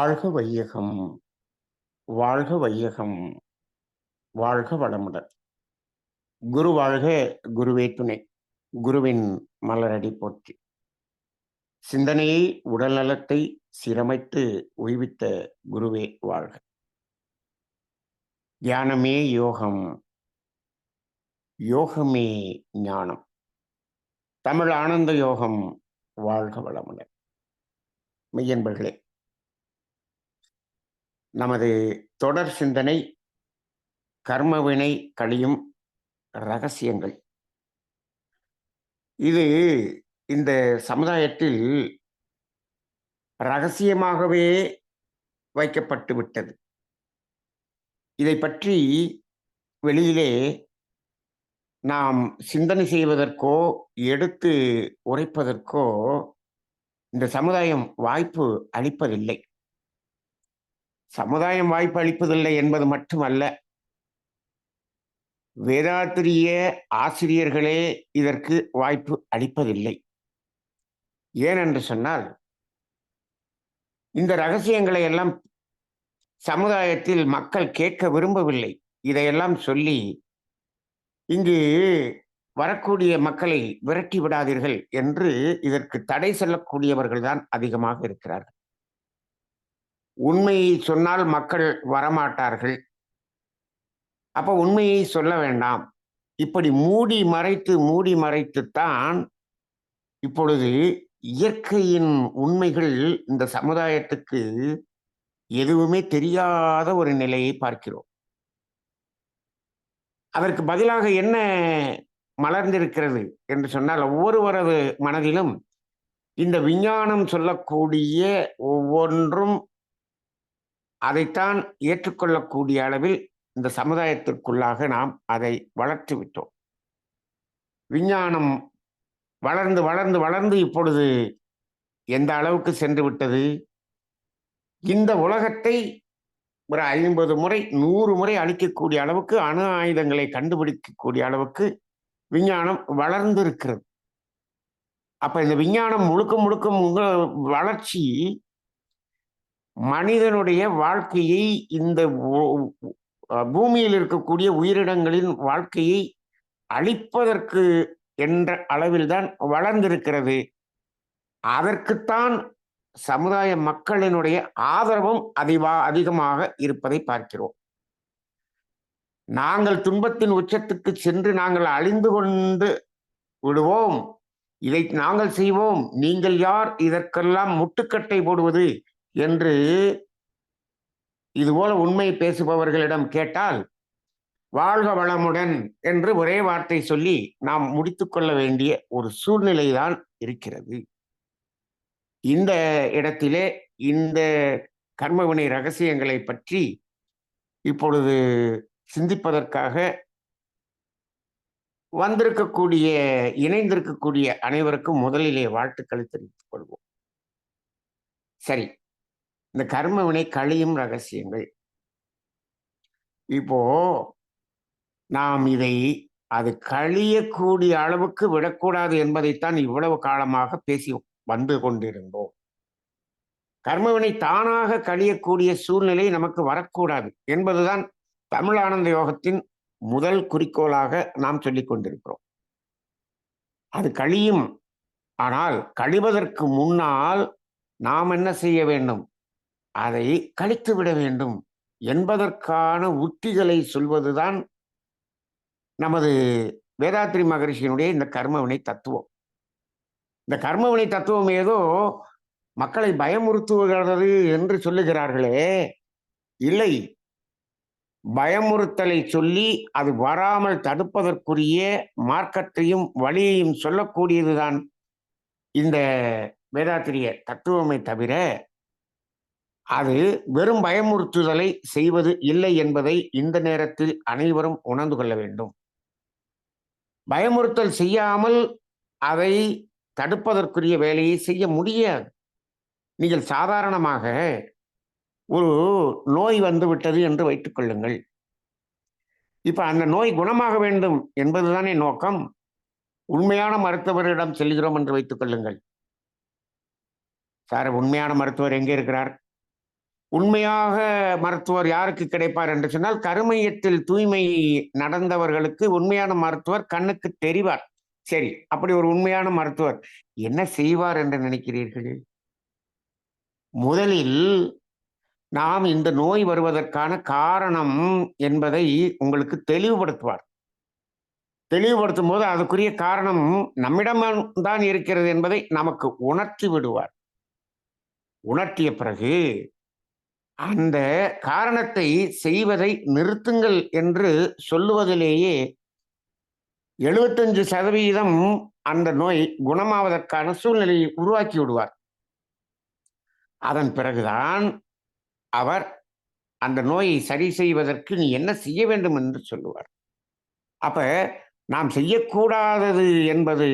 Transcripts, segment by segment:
வாழ்க வையகம், வாழ்க வையகம், வாழ்க வளமுடன். குரு வாழ்க, குருவே துணை. குருவின் மலரடி போற்றி. சிந்தனையை, உடல் நலத்தை சீரமைத்து உய்வித்த குருவே வாழ்க. தியானமே யோகம், யோகமே ஞானம். தமிழ் ஆனந்த யோகம். வாழ்க வளமுடன். மெய்யன்பர்களே, நமது தொடர் சிந்தனை கர்மவினை கழியும் ரகசியங்கள். இது இந்த சமுதாயத்தில் ரகசியமாகவே வைக்கப்பட்டு விட்டது. இதை பற்றி வெளியிலே நாம் சிந்தனை செய்வதற்கோ எடுத்து உரைப்பதற்கோ இந்த சமுதாயம் வாய்ப்பு அளிப்பதில்லை. சமுதாயம் வாய்ப்பு அளிப்பதில்லை என்பது மட்டுமல்ல, வேதாத்திரிய ஆசிரியர்களே இதற்கு வாய்ப்பு அளிப்பதில்லை. ஏனென்று சொன்னால், இந்த ரகசியங்களை எல்லாம் சமுதாயத்தில் மக்கள் கேட்க விரும்பவில்லை. இதையெல்லாம் சொல்லி இங்கு வரக்கூடிய மக்களை விரட்டி விடாதீர்கள் என்று இதற்கு தடை சொல்லக்கூடியவர்கள் தான் அதிகமாக இருக்கிறார்கள். உண்மையை சொன்னால் மக்கள் வரமாட்டார்கள், அப்ப உண்மையை சொல்ல வேண்டாம். இப்படி மூடி மறைத்துத்தான் இப்பொழுது இயற்கையின் உண்மைகள் இந்த சமுதாயத்துக்கு எதுவுமே தெரியாத ஒரு நிலையை பார்க்கிறோம். அதற்கு பதிலாக என்ன மலர்ந்திருக்கிறது என்று சொன்னால், ஒவ்வொருவரது மனதிலும் இந்த விஞ்ஞானம் சொல்லக்கூடிய ஒவ்வொன்றும் அதைத்தான் ஏற்றுக்கொள்ளக்கூடிய அளவில் இந்த சமுதாயத்திற்குள்ளாக நாம் அதை வளர்த்து விட்டோம். விஞ்ஞானம் வளர்ந்து வளர்ந்து வளர்ந்து இப்பொழுது எந்த அளவுக்கு சென்று விட்டது? இந்த உலகத்தை ஒரு 50 முறை 100 முறை அழிக்கக்கூடிய அளவுக்கு, அணு ஆயுதங்களை கண்டுபிடிக்கக்கூடிய அளவுக்கு விஞ்ஞானம் வளர்ந்து இருக்கிறது. அப்ப இந்த விஞ்ஞானம் முழுக்க வளர்ச்சி மனிதனுடைய வாழ்க்கையை, இந்த பூமியில் இருக்கக்கூடிய உயிரினங்களின் வாழ்க்கையை அழிப்பதற்கு என்ற அளவில்தான் வளர்ந்திருக்கிறது. அதற்குத்தான் சமுதாய மக்களினுடைய ஆதரவும் அதிகமாக இருப்பதை பார்க்கிறோம். நாங்கள் துன்பத்தின் உச்சத்துக்கு சென்று நாங்கள் அழிந்து கொண்டு விடுவோம், இதை நாங்கள் செய்வோம், நீங்கள் யார் இதற்கெல்லாம் முட்டுக்கட்டை போடுவது என்று இதுபோல உண்மை பேசுபவர்களிடம் கேட்டால், வாழ்க வளமுடன் என்று ஒரே வார்த்தை சொல்லி நாம் முடித்துக்கொள்ள வேண்டிய ஒரு சூழ்நிலைதான் இருக்கிறது. இந்த இடத்திலே இந்த கர்மவினை ரகசியங்களை பற்றி இப்பொழுது சிந்திப்பதற்காக இணைந்திருக்கக்கூடிய அனைவருக்கும் முதலிலே வாழ்த்துக்களை தெரிவித்துக் கொள்வோம். சரி, இந்த கர்மவினை கழியும் ரகசியங்கள். இப்போ நாம் இதை அது கழியக்கூடிய அளவுக்கு விடக்கூடாது என்பதைத்தான் இவ்வளவு காலமாக பேசி வந்து கொண்டிருந்தோம். கர்மவினை தானாக கழியக்கூடிய சூழ்நிலை நமக்கு வரக்கூடாது என்பதுதான் தமிழ் ஆனந்த யோகத்தின் முதல் குறிக்கோளாக நாம் சொல்லிக் கொண்டிருக்கிறோம். அது கழியும். ஆனால் கழிவதற்கு முன்னால் நாம் என்ன செய்ய வேண்டும்? அதை கழித்து விட வேண்டும் என்பதற்கான உத்திகளை சொல்வதுதான் நமது வேதாத்ரி மகரிஷியினுடைய இந்த கர்மவினை தத்துவம். இந்த கர்மவினை தத்துவம் ஏதோ மக்களை பயமுறுத்துகிறது என்று சொல்லுகிறார்களே, இல்லை. பயமுறுத்தலை சொல்லி அது வராமல் தடுப்பதற்குரிய மார்க்கத்தையும் வழியையும் சொல்லக்கூடியதுதான் இந்த வேதாத்திரிய தத்துவமே தவிர, அது வெறும் பயமுறுத்துதலை செய்வது இல்லை என்பதை இந்த நேரத்தில் அனைவரும் உணர்ந்து கொள்ள வேண்டும். பயமுறுத்தல் செய்யாமல் அதை தடுப்பதற்குரிய வேலையை செய்ய முடியாது. நீங்கள் சாதாரணமாக ஒரு நோய் வந்து விட்டது என்று வைத்துக் கொள்ளுங்கள். இப்ப அந்த நோய் குணமாக வேண்டும் என்பதுதானே நோக்கம். உண்மையான மருத்துவரிடம் செல்கிறோம் என்று வைத்துக் கொள்ளுங்கள். சார், உண்மையான மருத்துவர் எங்கே இருக்கிறார்? உண்மையாக மருத்துவர் யாருக்கு கிடைப்பார் என்று சொன்னால், கருமையத்தில் தூய்மை நடந்தவர்களுக்கு உண்மையான மருத்துவர் கண்ணுக்கு தெரிவார். சரி, அப்படி ஒரு உண்மையான மருத்துவர் என்ன செய்வார் என்று நினைக்கிறீர்கள்? முதலில் நாம் இந்த நோய் வருவதற்கான காரணம் என்பதை உங்களுக்கு தெளிவுபடுத்துவார். தெளிவுபடுத்தும் போது அதுக்குரிய காரணம் நம்மிடம் தான் இருக்கிறது என்பதை நமக்கு உணர்த்தி விடுவார். உணர்த்திய பிறகு அந்த காரணத்தை செய்வதை நிறுத்துங்கள் என்று சொல்லுவதிலேயே 75% அந்த நோய் குணமாவதற்கான சூழ்நிலையை உருவாக்கி விடுவார். அதன் பிறகுதான் அவர் அந்த நோயை சரி செய்வதற்கு நீ என்ன செய்ய வேண்டும் என்று சொல்லுவார். அப்ப நாம் செய்யக்கூடாதது என்பது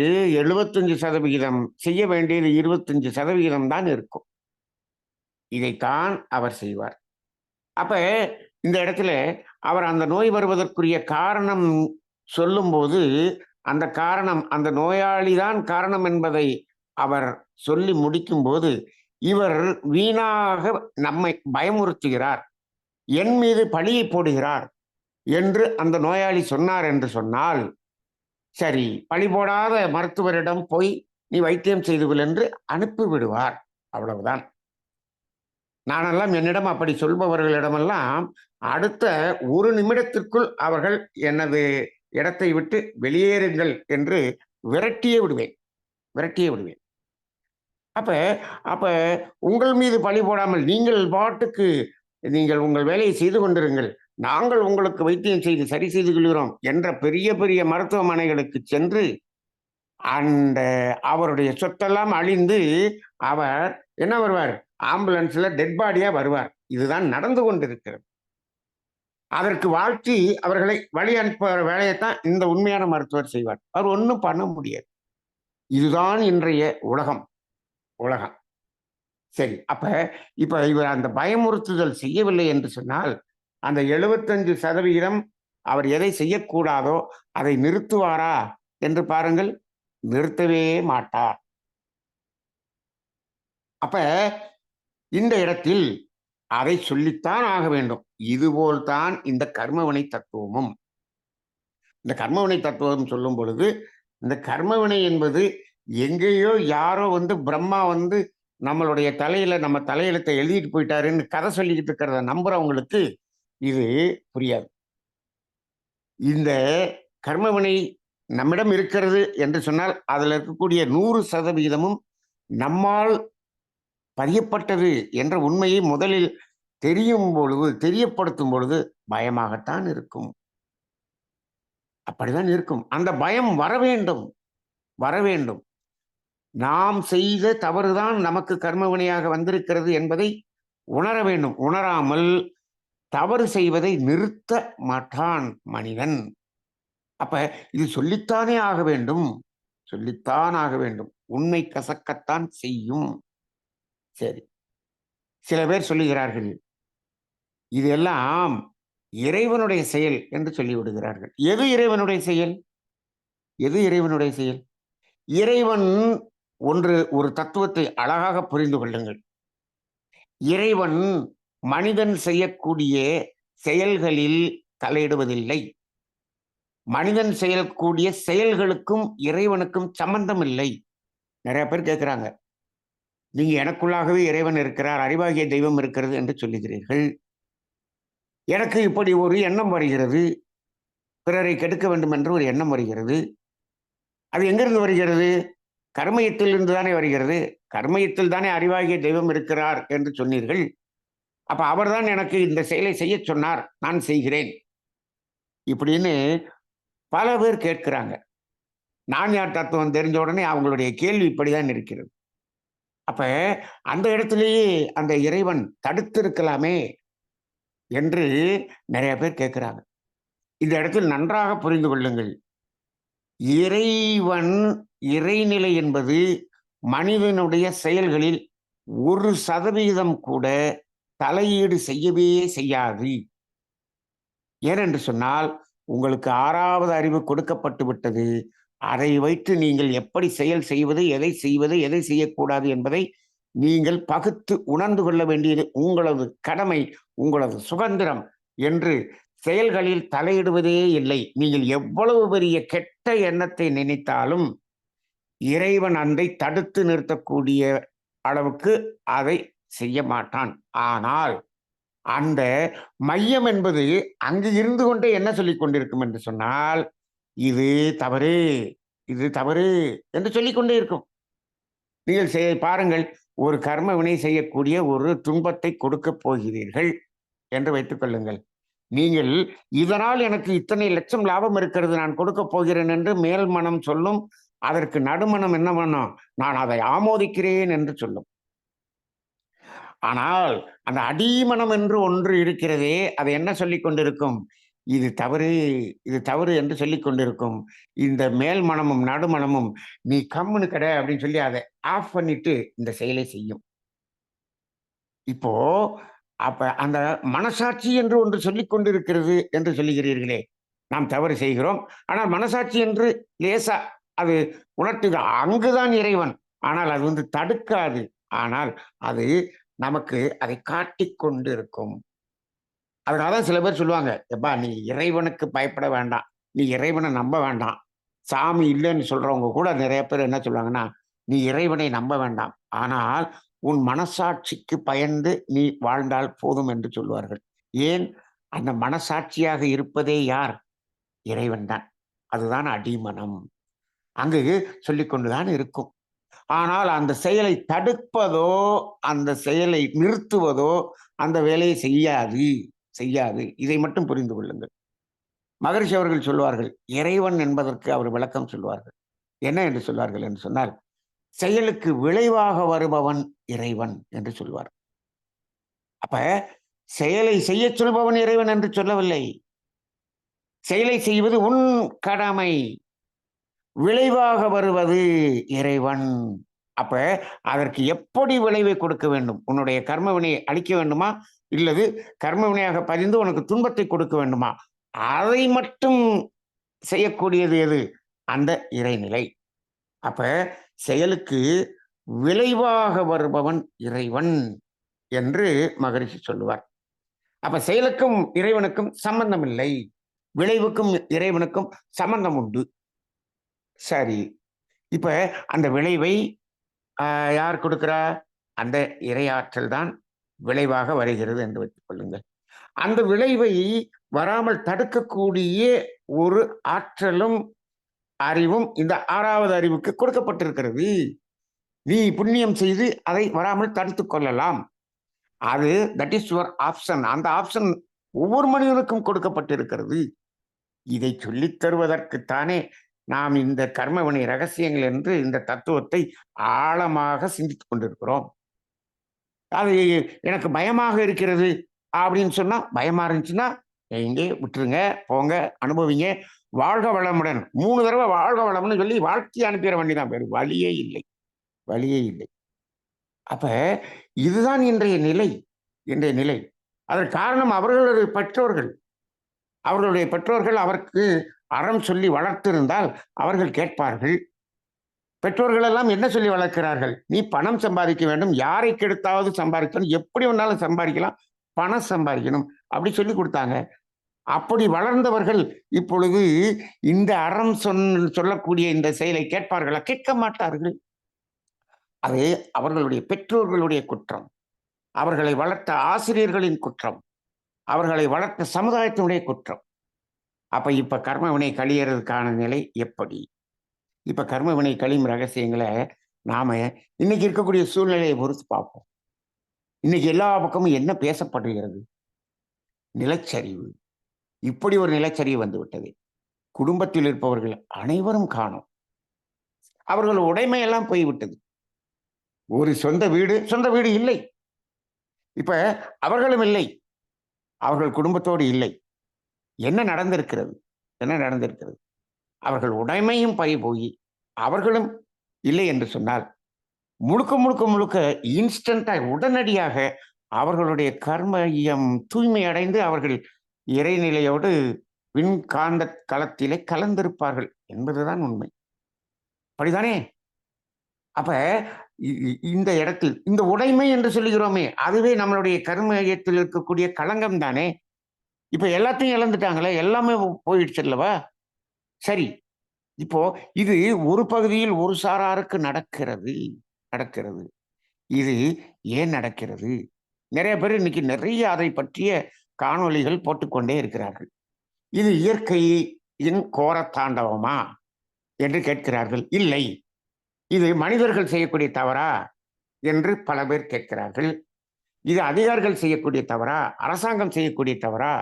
75%, செய்ய வேண்டியது 25% தான் இருக்கும். இதைத்தான் அவர் செய்வார். அப்ப இந்த இடத்துல அவர் அந்த நோய் வருவதற்குரிய காரணம் சொல்லும்போது, அந்த காரணம் அந்த நோயாளி தான் காரணம் என்பதை அவர் சொல்லி முடிக்கும்போது, இவர் வீணாக நம்மை பயமுறுத்துகிறார், என் மீது பழியை போடுகிறார் என்று அந்த நோயாளி சொன்னார் என்று சொன்னால், சரி, பழி போடாத மருத்துவரிடம் போய் நீ வைத்தியம் செய்து கொள் என்று அனுப்பி விடுவார். அவ்வளவுதான். நானெல்லாம் என்னிடம் அப்படி சொல்பவர்களிடமெல்லாம் அடுத்த 1 நிமிடத்திற்குள் அவர்கள் எனது இடத்தை விட்டு வெளியேறுங்கள் என்று விரட்டியே விடுவேன். விரட்டியே விடுவேன். அப்ப அப்ப உங்கள் மீது பழி போடாமல் நீங்கள் பாட்டுக்கு நீங்கள் உங்கள் வேலையை செய்து கொண்டிருங்கள், நாங்கள் உங்களுக்கு வைத்தியம் செய்து சரி செய்து கொள்கிறோம் என்ற பெரிய பெரிய மருத்துவமனைகளுக்கு சென்று அந்த அவருடைய சொத்தெல்லாம் அழிந்து அவர் என்ன வருவார், ஆம்புலன்ஸ்ல டெட் பாடியா வருவார். இதுதான் நடந்து கொண்டிருக்கிறது. அதற்கு வாழ்த்தி அவர்களை வழி அனுப்புகிற வேலையைத்தான் இந்த உண்மையான மருத்துவர் செய்வார். அவர் ஒன்றும் பண்ண முடியாது. இதுதான் இன்றைய உலகம். உலகம். சரி, இப்ப இவர் அந்த பயமுறுத்துதல் செய்யவில்லை என்று சொன்னால், அந்த 75% அவர் எதை செய்யக்கூடாதோ அதை நிறுத்துவாரா என்று பாருங்கள். நிறுத்தவே மாட்டார். அப்ப இந்த இடத்தில் அதை சொல்லித்தான் ஆக வேண்டும். இதுபோல்தான் இந்த கர்மவினை தத்துவமும். இந்த கர்மவினை தத்துவம் சொல்லும் பொழுது, இந்த கர்மவினை என்பது எங்கேயோ யாரோ பிரம்மா நம்மளுடைய தலையில நம்ம தலையெழுத்தை எழுதிட்டு போயிட்டாருன்னு கதை சொல்லிக்கிட்டு இருக்கிறத நம்புறவங்களுக்கு இது புரியாது. இந்த கர்மவினை நம்மிடம் இருக்கிறது என்று சொன்னால் அதில் இருக்கக்கூடிய 100% நம்மால் பதியப்பட்டது என்ற உண்மையை முதலில் தெரியப்படுத்தும் பொழுது பயமாகத்தான் இருக்கும். அப்படிதான் இருக்கும். அந்த பயம் வர வேண்டும், வர வேண்டும். நாம் செய்த தவறுதான் நமக்கு கர்மவினையாக வந்திருக்கிறது என்பதை உணர வேண்டும். உணராமல் தவறு செய்வதை நிறுத்த மாட்டான் மனிதன். அப்ப இது சொல்லித்தானே ஆக வேண்டும், சொல்லித்தான் ஆக வேண்டும். உண்மை கசக்கத்தான் செய்யும். சரி, சில பேர் சொல்லுகிறார்கள் இதெல்லாம் இறைவனுடைய செயல் என்று சொல்லிவிடுகிறார்கள். எது இறைவனுடைய செயல்? எது இறைவனுடைய செயல்? இறைவன் ஒரு தத்துவத்தை அழகாக புரிந்து கொள்ளுங்கள். இறைவன் மனிதன் செய்யக்கூடிய செயல்களில் தலையிடுவதில்லை. மனிதன் செய்யக்கூடிய செயல்களுக்கும் இறைவனுக்கும் சம்பந்தம் இல்லை. நிறைய பேர் கேட்கிறாங்க, நீங்க எனக்குள்ளாகவே இறைவன் இருக்கிறார், அறிவாகிய தெய்வம் இருக்கிறது என்று சொல்லுகிறீர்கள். எனக்கு இப்படி ஒரு எண்ணம் வருகிறது, பிறரை கெடுக்க வேண்டும் என்று ஒரு எண்ணம் வருகிறது. அது எங்கிருந்து வருகிறது? கர்மயத்தில் இருந்து தானே வருகிறது. கர்மயத்தில் தானே அறிவாகிய தெய்வம் இருக்கிறார் என்று சொன்னீர்கள். அப்ப அவர்தான் எனக்கு இந்த செயலை செய்ய சொன்னார், நான் செய்கிறேன் இப்படின்னு பல பேர் கேட்கிறாங்க. நான் யார் தத்துவம் தெரிஞ்ச உடனே அவங்களுடைய கேள்வி இப்படிதான் இருக்கிறது. அப்ப அந்த இடத்திலேயே அந்த இறைவன் தடுத்திருக்கலாமே என்று நிறைய பேர் கேட்கிறாங்க. இந்த இடத்தில் நன்றாக புரிந்து கொள்ளுங்கள். இறைவன் இறைநிலை என்பது மனிதனுடைய செயல்களில் 1% கூட தலையீடு செய்யவே செய்யாது. ஏனென்று சொன்னால் உங்களுக்கு 6வது அறிவு கொடுக்கப்பட்டு விட்டது. அதை வைத்து நீங்கள் எப்படி செயல் செய்வது, எதை செய்வது, எதை செய்யக்கூடாது என்பதை நீங்கள் பகுத்து உணர்ந்து கொள்ள வேண்டியது உங்களது கடமை, உங்களது சுதந்திரம் என்று செயல்களில் தலையிடுவதே இல்லை. நீங்கள் எவ்வளவு பெரிய கெட்ட எண்ணத்தை நினைத்தாலும் இறைவன் அன்றை தடுத்து நிறுத்தக்கூடிய அளவுக்கு அதை செய்ய மாட்டான். ஆனால் அந்த மையம் என்பது அங்கு இருந்து கொண்டே என்ன சொல்லிக் கொண்டிருக்கும் என்று சொன்னால், இது தவறு, இது தவறு என்று சொல்லிக்கொண்டே இருக்கும். நீங்கள் பாருங்கள், ஒரு கர்ம வினை செய்யக்கூடிய ஒரு துன்பத்தை கொடுக்கப் போகிறீர்கள் என்று வைத்துக் கொள்ளுங்கள். நீங்கள் இதனால் எனக்கு இத்தனை லட்சம் லாபம் இருக்கிறது, நான் கொடுக்கப் போகிறேன் என்று மேல் மனம் சொல்லும். அதற்கு நடுமனம் என்ன பண்ணும்? நான் அதை ஆமோதிக்கிறேன் என்று சொல்லும். ஆனால் அந்த அடிமனம் என்று ஒன்று இருக்கிறதே, அது என்ன சொல்லிக் கொண்டிருக்கும்? இது தவறு, இது தவறு என்று சொல்லிக் கொண்டிருக்கும். இந்த மேல் மனமும் நடுமனமும் நீ கம்முனு கெட அப்படின்னு சொல்லி அதை ஆஃப் பண்ணிட்டு இந்த செயலை செய்யும். இப்போ அப்ப அந்த மனசாட்சி என்று ஒன்று சொல்லிக் கொண்டிருக்கிறது என்று சொல்லுகிறீர்களே, நாம் தவறு செய்கிறோம். ஆனால் மனசாட்சி என்று லேசா அது உணர்த்துது. அங்குதான் இறைவன். ஆனால் அது தடுக்காது. ஆனால் அது நமக்கு அதை காட்டிக் கொண்டு இருக்கும். அதனாலதான் சில பேர் சொல்லுவாங்க, எப்பா நீ இறைவனுக்கு பயப்பட வேண்டாம், நீ இறைவனை நம்ப வேண்டாம். சாமி இல்லைன்னு சொல்றவங்க கூட நிறைய பேர் என்ன சொல்லுவாங்கன்னா, நீ இறைவனை நம்ப வேண்டாம், ஆனால் உன் மனசாட்சிக்கு பயந்து நீ வாழ்ந்தால் போதும் என்று சொல்வார்கள். ஏன்? அந்த மனசாட்சியாக இருப்பதே யார்? இறைவன் தான். அதுதான் அடிமனம். அங்கு சொல்லிக் கொண்டுதான் இருக்கும். ஆனால் அந்த செயலை தடுப்பதோ, அந்த செயலை நிறுத்துவதோ அந்த வேலையை செய்யாது, செய்யாது. இதை மட்டும் புரிந்து கொள்ளுங்கள். மகரிஷி அவர்கள் சொல்வார்கள், இறைவன் என்பதற்கு அவர் விளக்கம் சொல்வார்கள். என்ன என்று சொல்வார்கள் என்று சொன்னால், செயலுக்கு விளைவாக வருபவன் இறைவன் என்று சொல்வார். அப்ப செயலை செய்ய சொல்பவன் இறைவன் என்று சொல்லவில்லை. செயலை செய்வது உன் கடமை, விளைவாக வருவது இறைவன். அப்ப அதற்கு எப்படி விளைவை கொடுக்க வேண்டும்? உன்னுடைய கர்ம வினையை அழிக்க வேண்டுமா, இல்லது கர்ம வினையாக பதிந்து உனக்கு துன்பத்தை கொடுக்க வேண்டுமா? அதை மட்டும் செய்யக்கூடியது எது? அந்த இறைநிலை. அப்ப செயலுக்கு விளைவாக வருபவன் இறைவன் என்று மகரிஷி சொல்லுவார். அப்ப செயலுக்கும் இறைவனுக்கும் சம்பந்தம் இல்லை, விளைவுக்கும் இறைவனுக்கும் சம்பந்தம் உண்டு. சரி, இப்ப அந்த விளைவை யார் கொடுக்கிறா? அந்த இறையாற்றல் தான் விளைவாக வருகிறது என்று வைத்துக் கொள்ளுங்கள். அந்த விளைவை வராமல் தடுக்கக்கூடிய ஒரு ஆற்றலும் அறிவும் இந்த 6வது அறிவுக்கு கொடுக்கப்பட்டிருக்கிறது. நீ புண்ணியம் செய்து அதை வராமல் தடுத்துக் கொள்ளலாம். அது தட் இஸ் யுவர் ஆப்ஷன். அந்த ஆப்ஷன் ஒவ்வொரு மனிதனுக்கும் கொடுக்கப்பட்டிருக்கிறது. இதை சொல்லித் தருவதற்குத்தானே நாம் இந்த கர்மவினை ரகசியங்கள் என்று இந்த தத்துவத்தை ஆழமாக சிந்தித்துக் கொண்டிருக்கிறோம். அது எனக்கு பயமாக இருக்கிறது அப்படின்னு சொன்னா, பயமா இருந்துச்சுன்னா எங்கே விட்டுருங்க, போங்க, அனுபவிங்க, வாழ்க வளமுடன். 3 தடவை வாழ்க வளம்னு சொல்லி வாழ்க்கையை அனுப்பிட வேண்டியதான். வேறு வழியே இல்லை, வழியே இல்லை. அப்ப இதுதான் இன்றைய நிலை, இன்றைய நிலை. அதற்கு காரணம் அவர்களுடைய பெற்றோர்கள். அவர்களுடைய பெற்றோர்கள் அவருக்கு அறம் சொல்லி வளர்த்திருந்தால் அவர்கள் கேட்பார்கள். பெற்றோர்கள் எல்லாம் என்ன சொல்லி வளர்க்கிறார்கள்? நீ பணம் சம்பாதிக்க வேண்டும், யாரை கெடுத்தாவது சம்பாதிக்கணும், எப்படி வேணாலும் சம்பாதிக்கலாம், பணம் சம்பாதிக்கணும் அப்படி சொல்லி கொடுத்தாங்க. அப்படி வளர்ந்தவர்கள் இப்பொழுது இந்த அறம் சொல்லக்கூடிய இந்த செயலை கேட்பார்களா? கேட்க மாட்டார்கள். அது அவர்களுடைய பெற்றோர்களுடைய குற்றம், அவர்களை வளர்த்த ஆசிரியர்களின் குற்றம், அவர்களை வளர்த்த சமுதாயத்தினுடைய குற்றம். அப்ப இப்ப கர்ம வினை கழியறதுக்கான நிலை எப்படி? இப்ப கர்ம வினை கழியும் ரகசியங்களை நாம இன்னைக்கு இருக்கக்கூடிய சூழ்நிலையை பொறுத்து பார்ப்போம். இன்னைக்கு எல்லா பக்கமும் என்ன பேசப்படுகிறது? நிலச்சரிவு. இப்படி ஒரு நிலச்சரிவு வந்து விட்டது. குடும்பத்தில் இருப்பவர்கள் அனைவரும் காணோம். அவர்கள் உடைமையெல்லாம் போய்விட்டது. ஒரு சொந்த வீடு இல்லை. இப்ப அவர்களும் இல்லை, அவர்கள் குடும்பத்தோடு இல்லை. என்ன நடந்திருக்கிறது? என்ன நடந்திருக்கிறது? அவர்கள் உடைமையும் போய் அவர்களும் இல்லை என்று சொன்னால், முழுக்க முழுக்க முழுக்க இன்ஸ்டன்டா உடனடியாக அவர்களுடைய கர்மயம் தூய்மை அடைந்து அவர்கள் இறைநிலையோடு விண்காந்த களத்திலே கலந்திருப்பார்கள் என்பதுதான் உண்மை. அப்படிதானே? அப்ப இந்த இடத்தில் இந்த உடைமை என்று சொல்லுகிறோமே, அதுவே நம்மளுடைய கர்மயத்தில் இருக்கக்கூடிய களங்கம் தானே. இப்ப எல்லாத்தையும் இழந்துட்டாங்களே, எல்லாமே போயிடுச்சு அல்லவா? சரி. இப்போ இது ஒரு பகுதியில் ஒரு சாராருக்கு நடக்கிறது நடக்கிறது. இது ஏன் நடக்கிறது? நிறைய பேர் இன்னைக்கு நிறைய அதை பற்றிய காணொளிகள் போட்டுக்கொண்டே இருக்கிறார்கள். இது இயற்கையின் கோரத்தாண்டவமா என்று கேட்கிறார்கள். இல்லை. இது மனிதர்கள் செய்யக்கூடிய தவறா என்று பல பேர் கேட்கிறார்கள். இது அதிகாரிகள் செய்யக்கூடிய தவறா, அரசாங்கம் செய்யக்கூடிய தவறா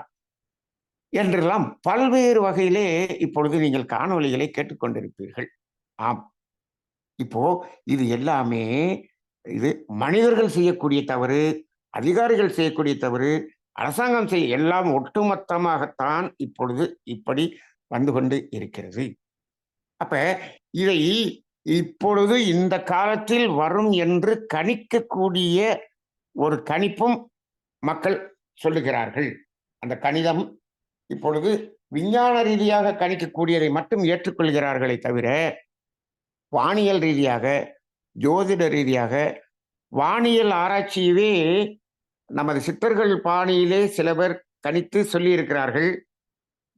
என்றெல்லாம் பல்வேறு வகையிலே இப்பொழுது நீங்கள் காணொளிகளை கேட்டுக்கொண்டிருப்பீர்கள். ஆம். இப்போ இது எல்லாமே இது மனிதர்கள் செய்யக்கூடிய தவறு, அதிகாரிகள் செய்யக்கூடிய தவறு, அரசாங்கம் செய்ய எல்லாம் ஒட்டுமொத்தமாகத்தான் இப்பொழுது இப்படி வந்து கொண்டு இருக்கிறது. அப்ப இதை இப்பொழுது இந்த காலத்தில் வரும் என்று கணிக்கக்கூடிய ஒரு கணிப்பும் மக்கள் சொல்லுகிறார்கள். அந்த கணிதம் இப்பொழுது விஞ்ஞான ரீதியாக கணிக்கக்கூடியதை மட்டும் ஏற்றுக்கொள்கிறார்களே தவிர, வானியல் ரீதியாக, ஜோதிட ரீதியாக, வானியல் ஆராய்ச்சியவே நமது சித்தர்கள் பாணியிலே சில பேர் கணித்து சொல்லியிருக்கிறார்கள்.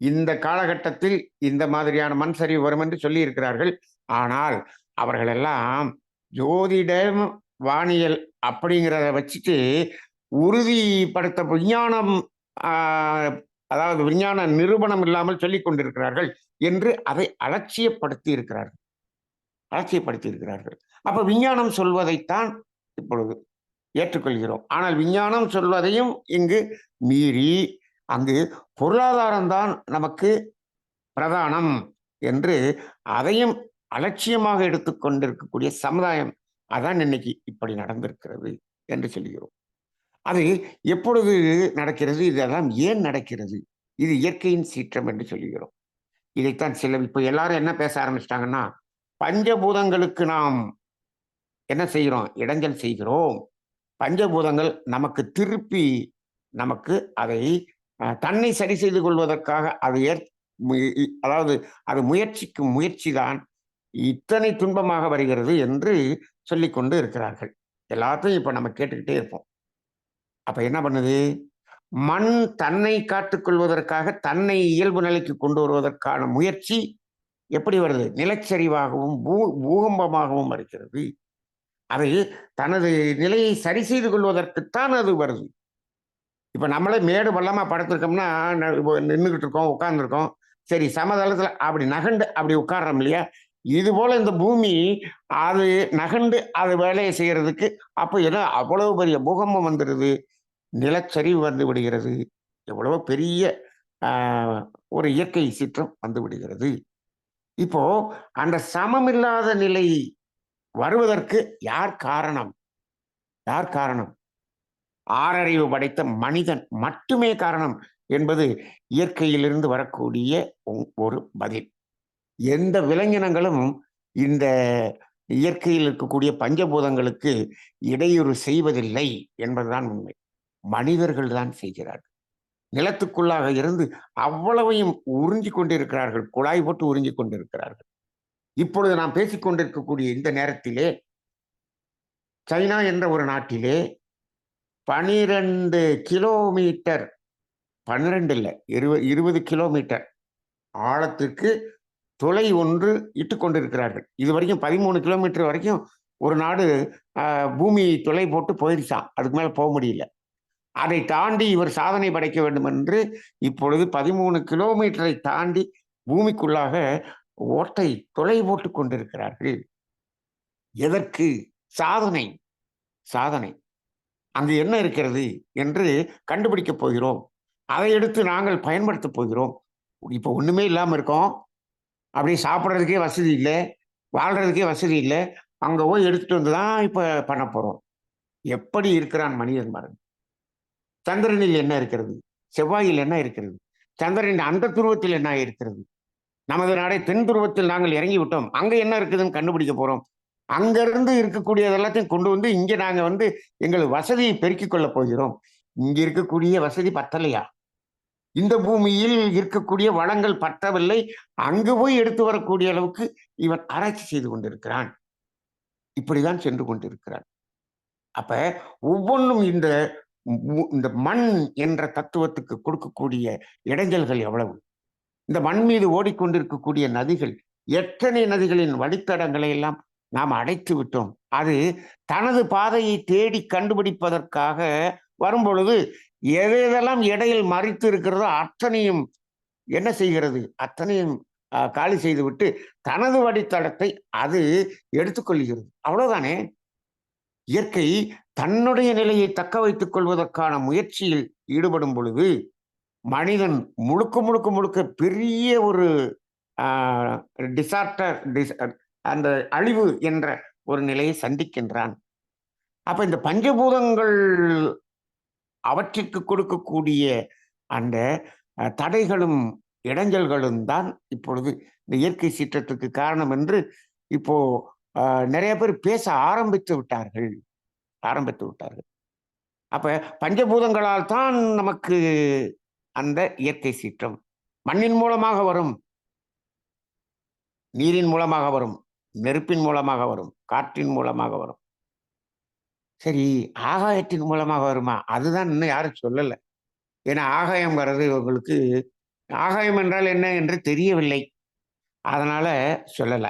இந்த காலகட்டத்தில் இந்த மாதிரியான மண் சரிவு வரும் என்று சொல்லியிருக்கிறார்கள். ஆனால் அவர்களெல்லாம் ஜோதிடம், வானியல் அப்படிங்கிறத வச்சுட்டு உறுதிப்படுத்த விஞ்ஞானம் அதாவது விஞ்ஞான நிரூபணம் இல்லாமல் சொல்லிக் கொண்டிருக்கிறார்கள் என்று அதை அலட்சியப்படுத்தி இருக்கிறார்கள். அப்ப விஞ்ஞானம் சொல்வதைத்தான் இப்பொழுது ஏற்றுக்கொள்கிறோம். ஆனால் விஞ்ஞானம் சொல்வதையும் இங்கு மீறி அங்கு பொருளாதாரம் தான் நமக்கு பிரதானம் என்று அதையும் அலட்சியமாக எடுத்துக்கொண்டிருக்கக்கூடிய சமுதாயம் அதான் இன்னைக்கு இப்படி நடந்திருக்கிறது என்று சொல்கிறோம். அது எப்பொழுது நடக்கிறது? இதெல்லாம் ஏன் நடக்கிறது? இது இயற்கையின் சீற்றம் என்று சொல்லுகிறோம். இதைத்தான் சில இப்ப எல்லாரும் என்ன பேச ஆரம்பிச்சிட்டாங்கன்னா, பஞ்சபூதங்களுக்கு நாம் என்ன செய்கிறோம்? இடைஞ்சல் செய்கிறோம். பஞ்சபூதங்கள் நமக்கு திருப்பி நமக்கு அதை தன்னை சரி செய்து கொள்வதற்காக அது அதாவது அது முயற்சிக்கும் முயற்சிதான் இத்தனை துன்பமாக வருகிறது என்று சொல்லிக்கொண்டு இருக்கிறார்கள். எல்லாத்தையும் இப்ப நம்ம கேட்டுக்கிட்டே இருப்போம். அப்ப என்ன பண்ணுது? மண் தன்னை காத்துக்கொள்வதற்காக தன்னை இயல்பு நிலைக்கு கொண்டு வருவதற்கான முயற்சி எப்படி வருது? நிலச்சரிவாகவும் பூகம்பமாகவும் வருகிறது. அதை தனது நிலையை சரி செய்து கொள்வதற்குத்தான் அது வருது. இப்ப நம்மளே மேடு பள்ளமா படுத்திருக்கோம்னா நின்றுகிட்டு இருக்கோம், உட்கார்ந்துருக்கோம். சரி, சமதளத்துல அப்படி நகண்டு அப்படி உட்கார்றோம் இல்லையா? இது போல இந்த பூமி அது நகண்டு அது வேலையை செய்யறதுக்கு அப்போ ஏதோ அவ்வளவு பெரிய பூகம்பம் வந்துடுது, நிலச்சரிவு வந்து விடுகிறது, எவ்வளவு பெரிய ஒரு இயற்கை சீற்றம் வந்து விடுகிறது. இப்போ அந்த சமமில்லாத நிலை வருவதற்கு யார் காரணம்? ஆறறிவு படைத்த மனிதன் மட்டுமே காரணம் என்பது இயற்கையிலிருந்து வரக்கூடிய ஒரு பதில். எந்த விலங்கினங்களும் இந்த இயற்கையில் இருக்கக்கூடிய பஞ்சபூதங்களுக்கு இடையூறு செய்வதில்லை என்பதுதான் உண்மை. மனிதர்கள் தான் செய்கிறார்கள். நிலத்துக்குள்ளாக இருந்து அவ்வளவையும் உறிஞ்சி கொண்டிருக்கிறார்கள், குழாய் போட்டு உறிஞ்சி கொண்டிருக்கிறார்கள். இப்பொழுது நாம் பேசிக் கொண்டிருக்கக்கூடிய இந்த நேரத்திலே சைனா என்ற ஒரு நாட்டிலே 12 கிலோமீட்டர், 12 இல்லை 20 கிலோமீட்டர் ஆழத்திற்கு துளை ஒன்று இட்டு கொண்டிருக்கிறார்கள். இது வரைக்கும் 13 கிலோமீட்டர் வரைக்கும் ஒரு நாடு பூமி துளை போட்டு போயிருச்சான். அதுக்கு மேல போக முடியல. அதை தாண்டி இவர் சாதனை படைக்க வேண்டும் என்று இப்பொழுது 13 கிலோமீட்டரை தாண்டி பூமிக்குள்ளாக ஓட்டை துளை போட்டு கொண்டிருக்கிறார்கள். எதற்கு? சாதனை. அங்கு என்ன இருக்கிறது என்று கண்டுபிடிக்க போகிறோம். அதை எடுத்து நாங்கள் பயன்படுத்த போகிறோம். இப்போ ஒண்ணுமே இல்லாம இருக்கோம். அப்படி சாப்பிட்றதுக்கே வசதி இல்லை, வாழ்றதுக்கே வசதி இல்லை. அங்க போய் எடுத்துட்டு வந்துதான் இப்ப பண்ண போறோம். எப்படி இருக்கிறான் மனிதன் பாருங்க. சந்திரனில் என்ன இருக்கிறது? செவ்வாயில் என்ன இருக்கிறது? சந்திரனின் அந்த துருவத்தில் என்ன இருக்கிறது? நமது நாடே தென் துருவத்தில் நாங்கள் இறங்கி விட்டோம். அங்க என்ன இருக்குதுன்னு கண்டுபிடிக்க போறோம். அங்கிருந்து இருக்கக்கூடியது எல்லாத்தையும் கொண்டு வந்து இங்க நாங்க வந்து எங்கள் வசதியை பெருக்கிக் கொள்ளப் போகிறோம். இங்க இருக்கக்கூடிய வசதி பத்தலையா? இந்த பூமியில் இருக்கக்கூடிய வளங்கள் பற்றவில்லை, அங்கு போய் எடுத்து வரக்கூடிய அளவுக்கு இவன் ஆராய்ச்சி செய்து கொண்டிருக்கிறான். இப்படிதான் சென்று கொண்டிருக்கிறார். அப்ப ஒவ்வொன்னும் இந்த மண் என்ற தத்துவத்துக்கு கொடுக்கக்கூடிய இடைஞ்சல்கள் எவ்வளவு? இந்த மண் மீது ஓடிக்கொண்டிருக்கக்கூடிய நதிகள், எத்தனை நதிகளின் வழித்தடங்களை எல்லாம் நாம் அடைத்து விட்டோம். அது தனது பாதையை தேடி கண்டுபிடிப்பதற்காக வரும்பொழுது, எதெல்லாம் இடையில் மறித்து இருக்கிறதோ அத்தனையும் என்ன செய்கிறது? அத்தனையும் காலி செய்துவிட்டு தனது வழித்தடத்தை அது எடுத்துக்கொள்கிறது. அவ்வளவுதானே! இயற்கை தன்னுடைய நிலையை தக்க வைத்துக் கொள்வதற்கான முயற்சியில் ஈடுபடும் பொழுது, மனிதன் முழுக்க முழுக்க முழுக்க பெரிய ஒரு டிசாஸ்டர் அந்த அழிவு என்ற ஒரு நிலையை சந்திக்கின்றான். அப்ப இந்த பஞ்சபூதங்கள் அவற்றிற்கு கொடுக்கக்கூடிய அந்த தடைகளும் இடைஞ்சல்களும் தான் இப்பொழுது இந்த இயற்கை சீற்றத்துக்கு காரணம் என்று இப்போ நிறைய பேர் பேச ஆரம்பித்து விட்டார்கள். அப்ப பஞ்சபூதங்களால் தான் நமக்கு அந்த இயற்கை சீற்றம். மண்ணின் மூலமாக வரும், நீரின் மூலமாக வரும், நெருப்பின் மூலமாக வரும், காற்றின் மூலமாக வரும். சரி, ஆகாயத்தின் மூலமாக வருமா? அதுதான் இன்னும் யாரும் சொல்லல. ஏன்னா ஆகாயம் வர்றது உங்களுக்கு ஆகாயம் என்றால் என்ன என்று தெரியவில்லை. அதனால சொல்லல.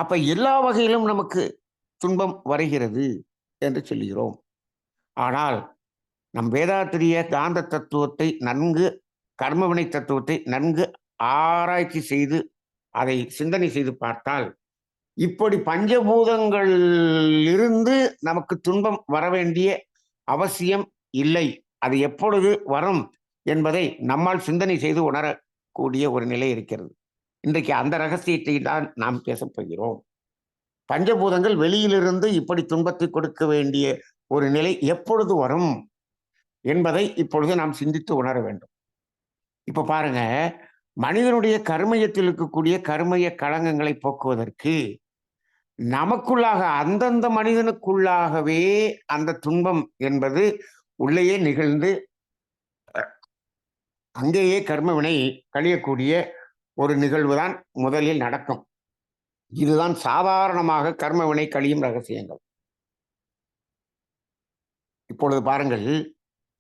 அப்ப எல்லா வகையிலும் நமக்கு துன்பம் வருகிறது என்று சொல்கிறோம். ஆனால் நம் வேதாத்திரிய காந்த தத்துவத்தை நன்கு, கர்மவினை தத்துவத்தை நன்கு ஆராய்ச்சி செய்து அதை சிந்தனை செய்து பார்த்தால், இப்படி பஞ்சபூதங்கள் இருந்து நமக்கு துன்பம் வர வேண்டிய அவசியம் இல்லை. அது எப்பொழுது வரும் என்பதை நம்மால் சிந்தனை செய்து உணரக்கூடிய ஒரு நிலை இருக்கிறது. இன்றைக்கு அந்த ரகசியத்தை தான் நாம் பேசப் போகிறோம். பஞ்சபூதங்கள் வெளியிலிருந்து இப்படி துன்பத்தை கொடுக்க வேண்டிய ஒரு நிலை எப்பொழுது வரும் என்பதை இப்பொழுது நாம் சிந்தித்து உணர வேண்டும். இப்ப பாருங்க, மனிதனுடைய கர்மயத்தில் இருக்கக்கூடிய கர்மய களங்கங்களை போக்குவதற்கு நமக்குள்ளாக அந்தந்த மனிதனுக்குள்ளாகவே அந்த துன்பம் என்பது உள்ளேயே நிகழ்ந்து அங்கேயே கர்மவினை கழியக்கூடிய ஒரு நிகழ்வுதான் முதலில் நடக்கும். இதுதான் சாதாரணமாக கர்மவினை கழியும் ரகசியங்கள். இப்பொழுது பாருங்கள்,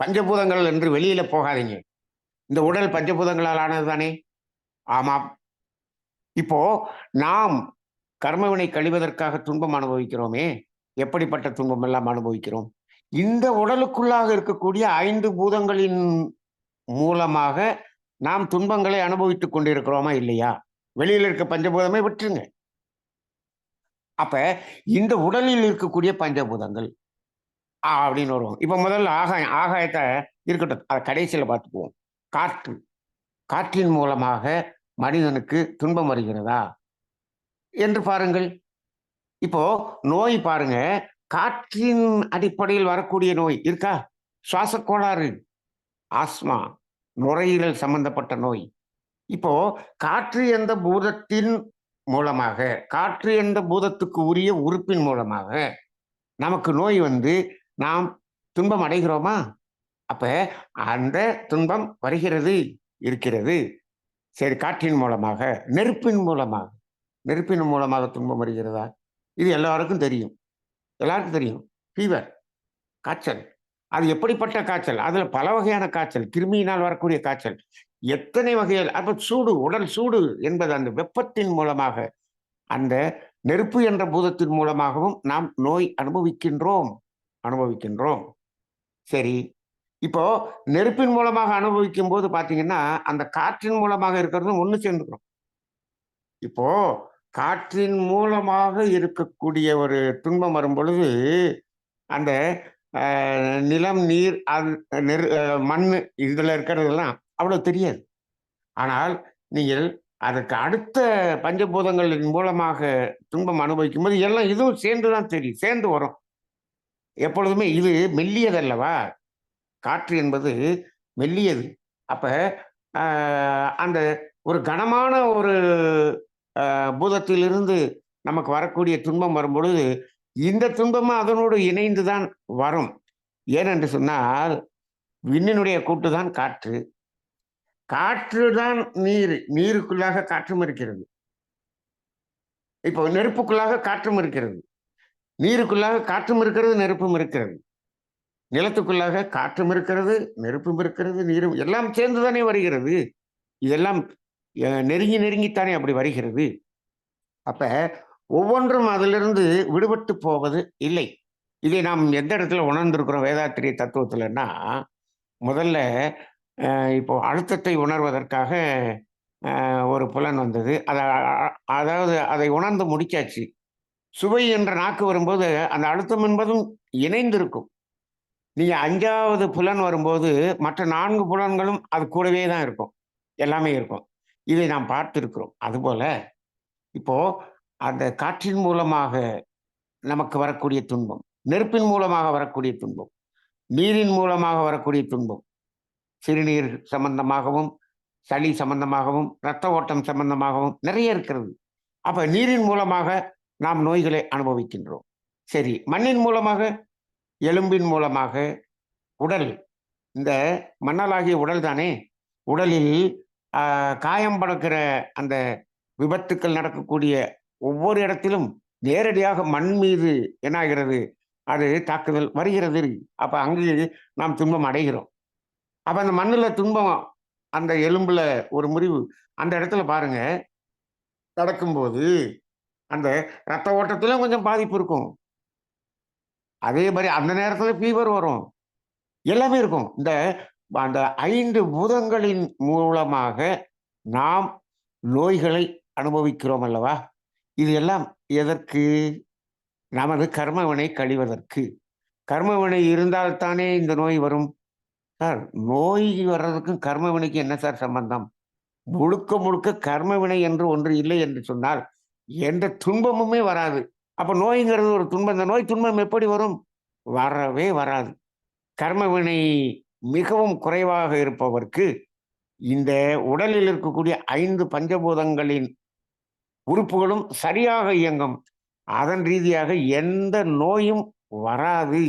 பஞ்சபூதங்கள் என்று வெளியில போகாதீங்க. இந்த உடல் பஞ்சபூதங்களால் ஆனது தானே? ஆமாம். இப்போ நாம் கர்மவினை கழிவதற்காக துன்பம் அனுபவிக்கிறோமே, எப்படிப்பட்ட துன்பம் எல்லாம் அனுபவிக்கிறோம்? இந்த உடலுக்குள்ளாக இருக்கக்கூடிய 5 பூதங்களின் மூலமாக நாம் துன்பங்களை அனுபவித்துக் கொண்டிருக்கிறோமா இல்லையா? வெளியில் இருக்க பஞ்சபூதமே விட்டுருங்க. அப்ப இந்த உடலில் இருக்கக்கூடிய பஞ்சபூதங்கள் அப்படின்னு வருவோம். இப்ப முதல்ல ஆகாயத்தை இருக்கட்டும், அதை கடைசியில பார்த்துக்குவோம். காற்றின் மூலமாக மனிதனுக்கு துன்பம் வருகிறதா என்று பாருங்கள். இப்போ நோய் பாருங்க, காற்றின் அடிப்படையில் வரக்கூடிய நோய் இருக்கா? சுவாச கோளாறு, ஆஸ்மா, நுரையீரல் சம்பந்தப்பட்ட நோய். இப்போ காற்று என்ற பூதத்தின் மூலமாக, காற்று என்ற பூதத்துக்கு உரிய உறுப்பின் மூலமாக நமக்கு நோய் வந்து நாம் துன்பம் அடைகிறோமா? அப்ப அந்த துன்பம் வருகிறது, இருக்கிறது. சரி, காற்றின் மூலமாக, நெருப்பின் மூலமாக துன்பம் வருகிறதா? இது எல்லாருக்கும் தெரியும். ஃபீவர், காய்ச்சல். அது எப்படிப்பட்ட காய்ச்சல்? அதுல பல வகையான காய்ச்சல், கிருமியினால் வரக்கூடிய காய்ச்சல், எத்தனை வகையில். அப்ப சூடு, உடல் சூடு என்பது அந்த வெப்பத்தின் மூலமாக, அந்த நெருப்பு என்ற பூதத்தின் மூலமாகவும் நாம் நோய் அனுபவிக்கின்றோம். சரி, இப்போ நெருப்பின் மூலமாக அனுபவிக்கும் போது பாத்தீங்கன்னா, அந்த காற்றின் மூலமாக இருக்கிறதும் ஒண்ணு சேர்ந்துக்கிறோம். இப்போ காற்றின் மூலமாக இருக்கக்கூடிய ஒரு துன்பம் வரும் பொழுது, அந்த நிலம், நீர், மண்ணு இதுல இருக்கிறதெல்லாம் அவ்வளவு தெரியாது. ஆனால் நீங்கள் அதற்கு அடுத்த பஞ்சபூதங்களின் மூலமாக துன்பம் அனுபவிக்கும் போது எல்லாம் இதுவும் சேர்ந்துதான் தெரியும், சேர்ந்து வரும். எப்பொழுதுமே இது மெல்லியதல்லவா? காற்று என்பது மெல்லியது. அப்ப அந்த ஒரு கனமான ஒரு பூதத்திலிருந்து நமக்கு வரக்கூடிய துன்பம் வரும் பொழுது, இந்த துன்பமும் அதனோடு இணைந்துதான் வரும். ஏனென்று சொன்னால், விண்ணினுடைய கூட்டுதான் காற்று, காற்றுதான் நீர், நீருக்குள்ளாக காற்றும் இருக்கிறது. இப்போ நெருப்புக்குள்ளாக காற்றும் இருக்கிறது. நீருக்குள்ளாக காற்றும் இருக்கிறது, நெருப்பும் இருக்கிறது. நிலத்துக்குள்ளாக காற்றும் இருக்கிறது, நெருப்பும் இருக்கிறது, நீரும் எல்லாம் சேர்ந்து தானே வருகிறது. இதெல்லாம் நெருங்கி நெருங்கித்தானே அப்படி வருகிறது. அப்ப ஒவ்வொன்றும் அதிலிருந்து விடுபட்டு போவது இல்லை. இதை நாம் எந்த இடத்துல உணர்ந்திருக்கிறோம் வேதாத்திரிய தத்துவத்துலன்னா, முதல்ல இப்போ அழுத்தத்தை உணர்வதற்காக ஒரு புலன் வந்தது. அதாவது அதை உணர்ந்து முடிச்சாச்சு. சுவை என்ற நாக்கு வரும்போது அந்த அழுத்தம் என்பதும் இணைந்திருக்கும். நீங்க 5வது புலன் வரும்போது மற்ற 4 புலன்களும் அது கூடவே தான் இருக்கும். எல்லாமே இருக்கும். இதை நாம் பார்த்திருக்கிறோம். அதுபோல இப்போ அந்த காற்றின் மூலமாக நமக்கு வரக்கூடிய துன்பம், நெருப்பின் மூலமாக வரக்கூடிய துன்பம், நீரின் மூலமாக வரக்கூடிய துன்பம், சிறுநீர் சம்பந்தமாகவும், சளி சம்பந்தமாகவும், இரத்த ஓட்டம் சம்பந்தமாகவும் நிறைய இருக்கிறது. அப்ப நீரின் மூலமாக நாம் நோய்களை அனுபவிக்கின்றோம். சரி, மண்ணின் மூலமாக, எலும்பின் மூலமாக, உடல் இந்த மண்ணலாகிய உடல் தானே. உடலில் காயம் படுக்கிற அந்த விபத்துக்கள் நடக்கக்கூடிய ஒவ்வொரு இடத்திலும் நேரடியாக மண் மீது என்ன ஆகிறது, அது தாக்குதல் வருகிறது. அப்ப அங்கே நாம் துன்பம் அடைகிறோம். அப்ப அந்த மண்ணுல துன்பம், அந்த எலும்புல ஒரு முறிவு, அந்த இடத்துல பாருங்க நடக்கும்போது அந்த ரத்த ஓட்டத்திலும் கொஞ்சம் பாதிப்பு இருக்கும். அதே மாதிரி அந்த நேரத்துல ஃபீவர் வரும். எல்லாமே இருக்கும். அந்த 5 பூதங்களின் மூலமாக நாம் நோய்களை அனுபவிக்கிறோம் அல்லவா? இது எல்லாம் எதற்கு? நமது கர்மவினை கழிவதற்கு. கர்மவினை இருந்தால் தானே இந்த நோய் வரும். சார், நோய் வர்றதுக்கும் கர்மவினைக்கு என்ன சார் சம்பந்தம்? முழுக்க முழுக்க கர்மவினை என்று ஒன்று இல்லை என்று சொன்னால் எந்த துன்பமுமே வராது. அப்ப நோய்ங்கிறது ஒரு துன்பம். இந்த நோய் துன்பம் எப்படி வரும்? வரவே வராது. கர்மவினை மிகவும் குறைவாக இருப்பவர்க்கு இந்த உடலில் இருக்கக்கூடிய 5 பஞ்சபூதங்களின் உறுப்புகளும் சரியாக இயங்கும். அதன் ரீதியாக எந்த நோயும் வராது.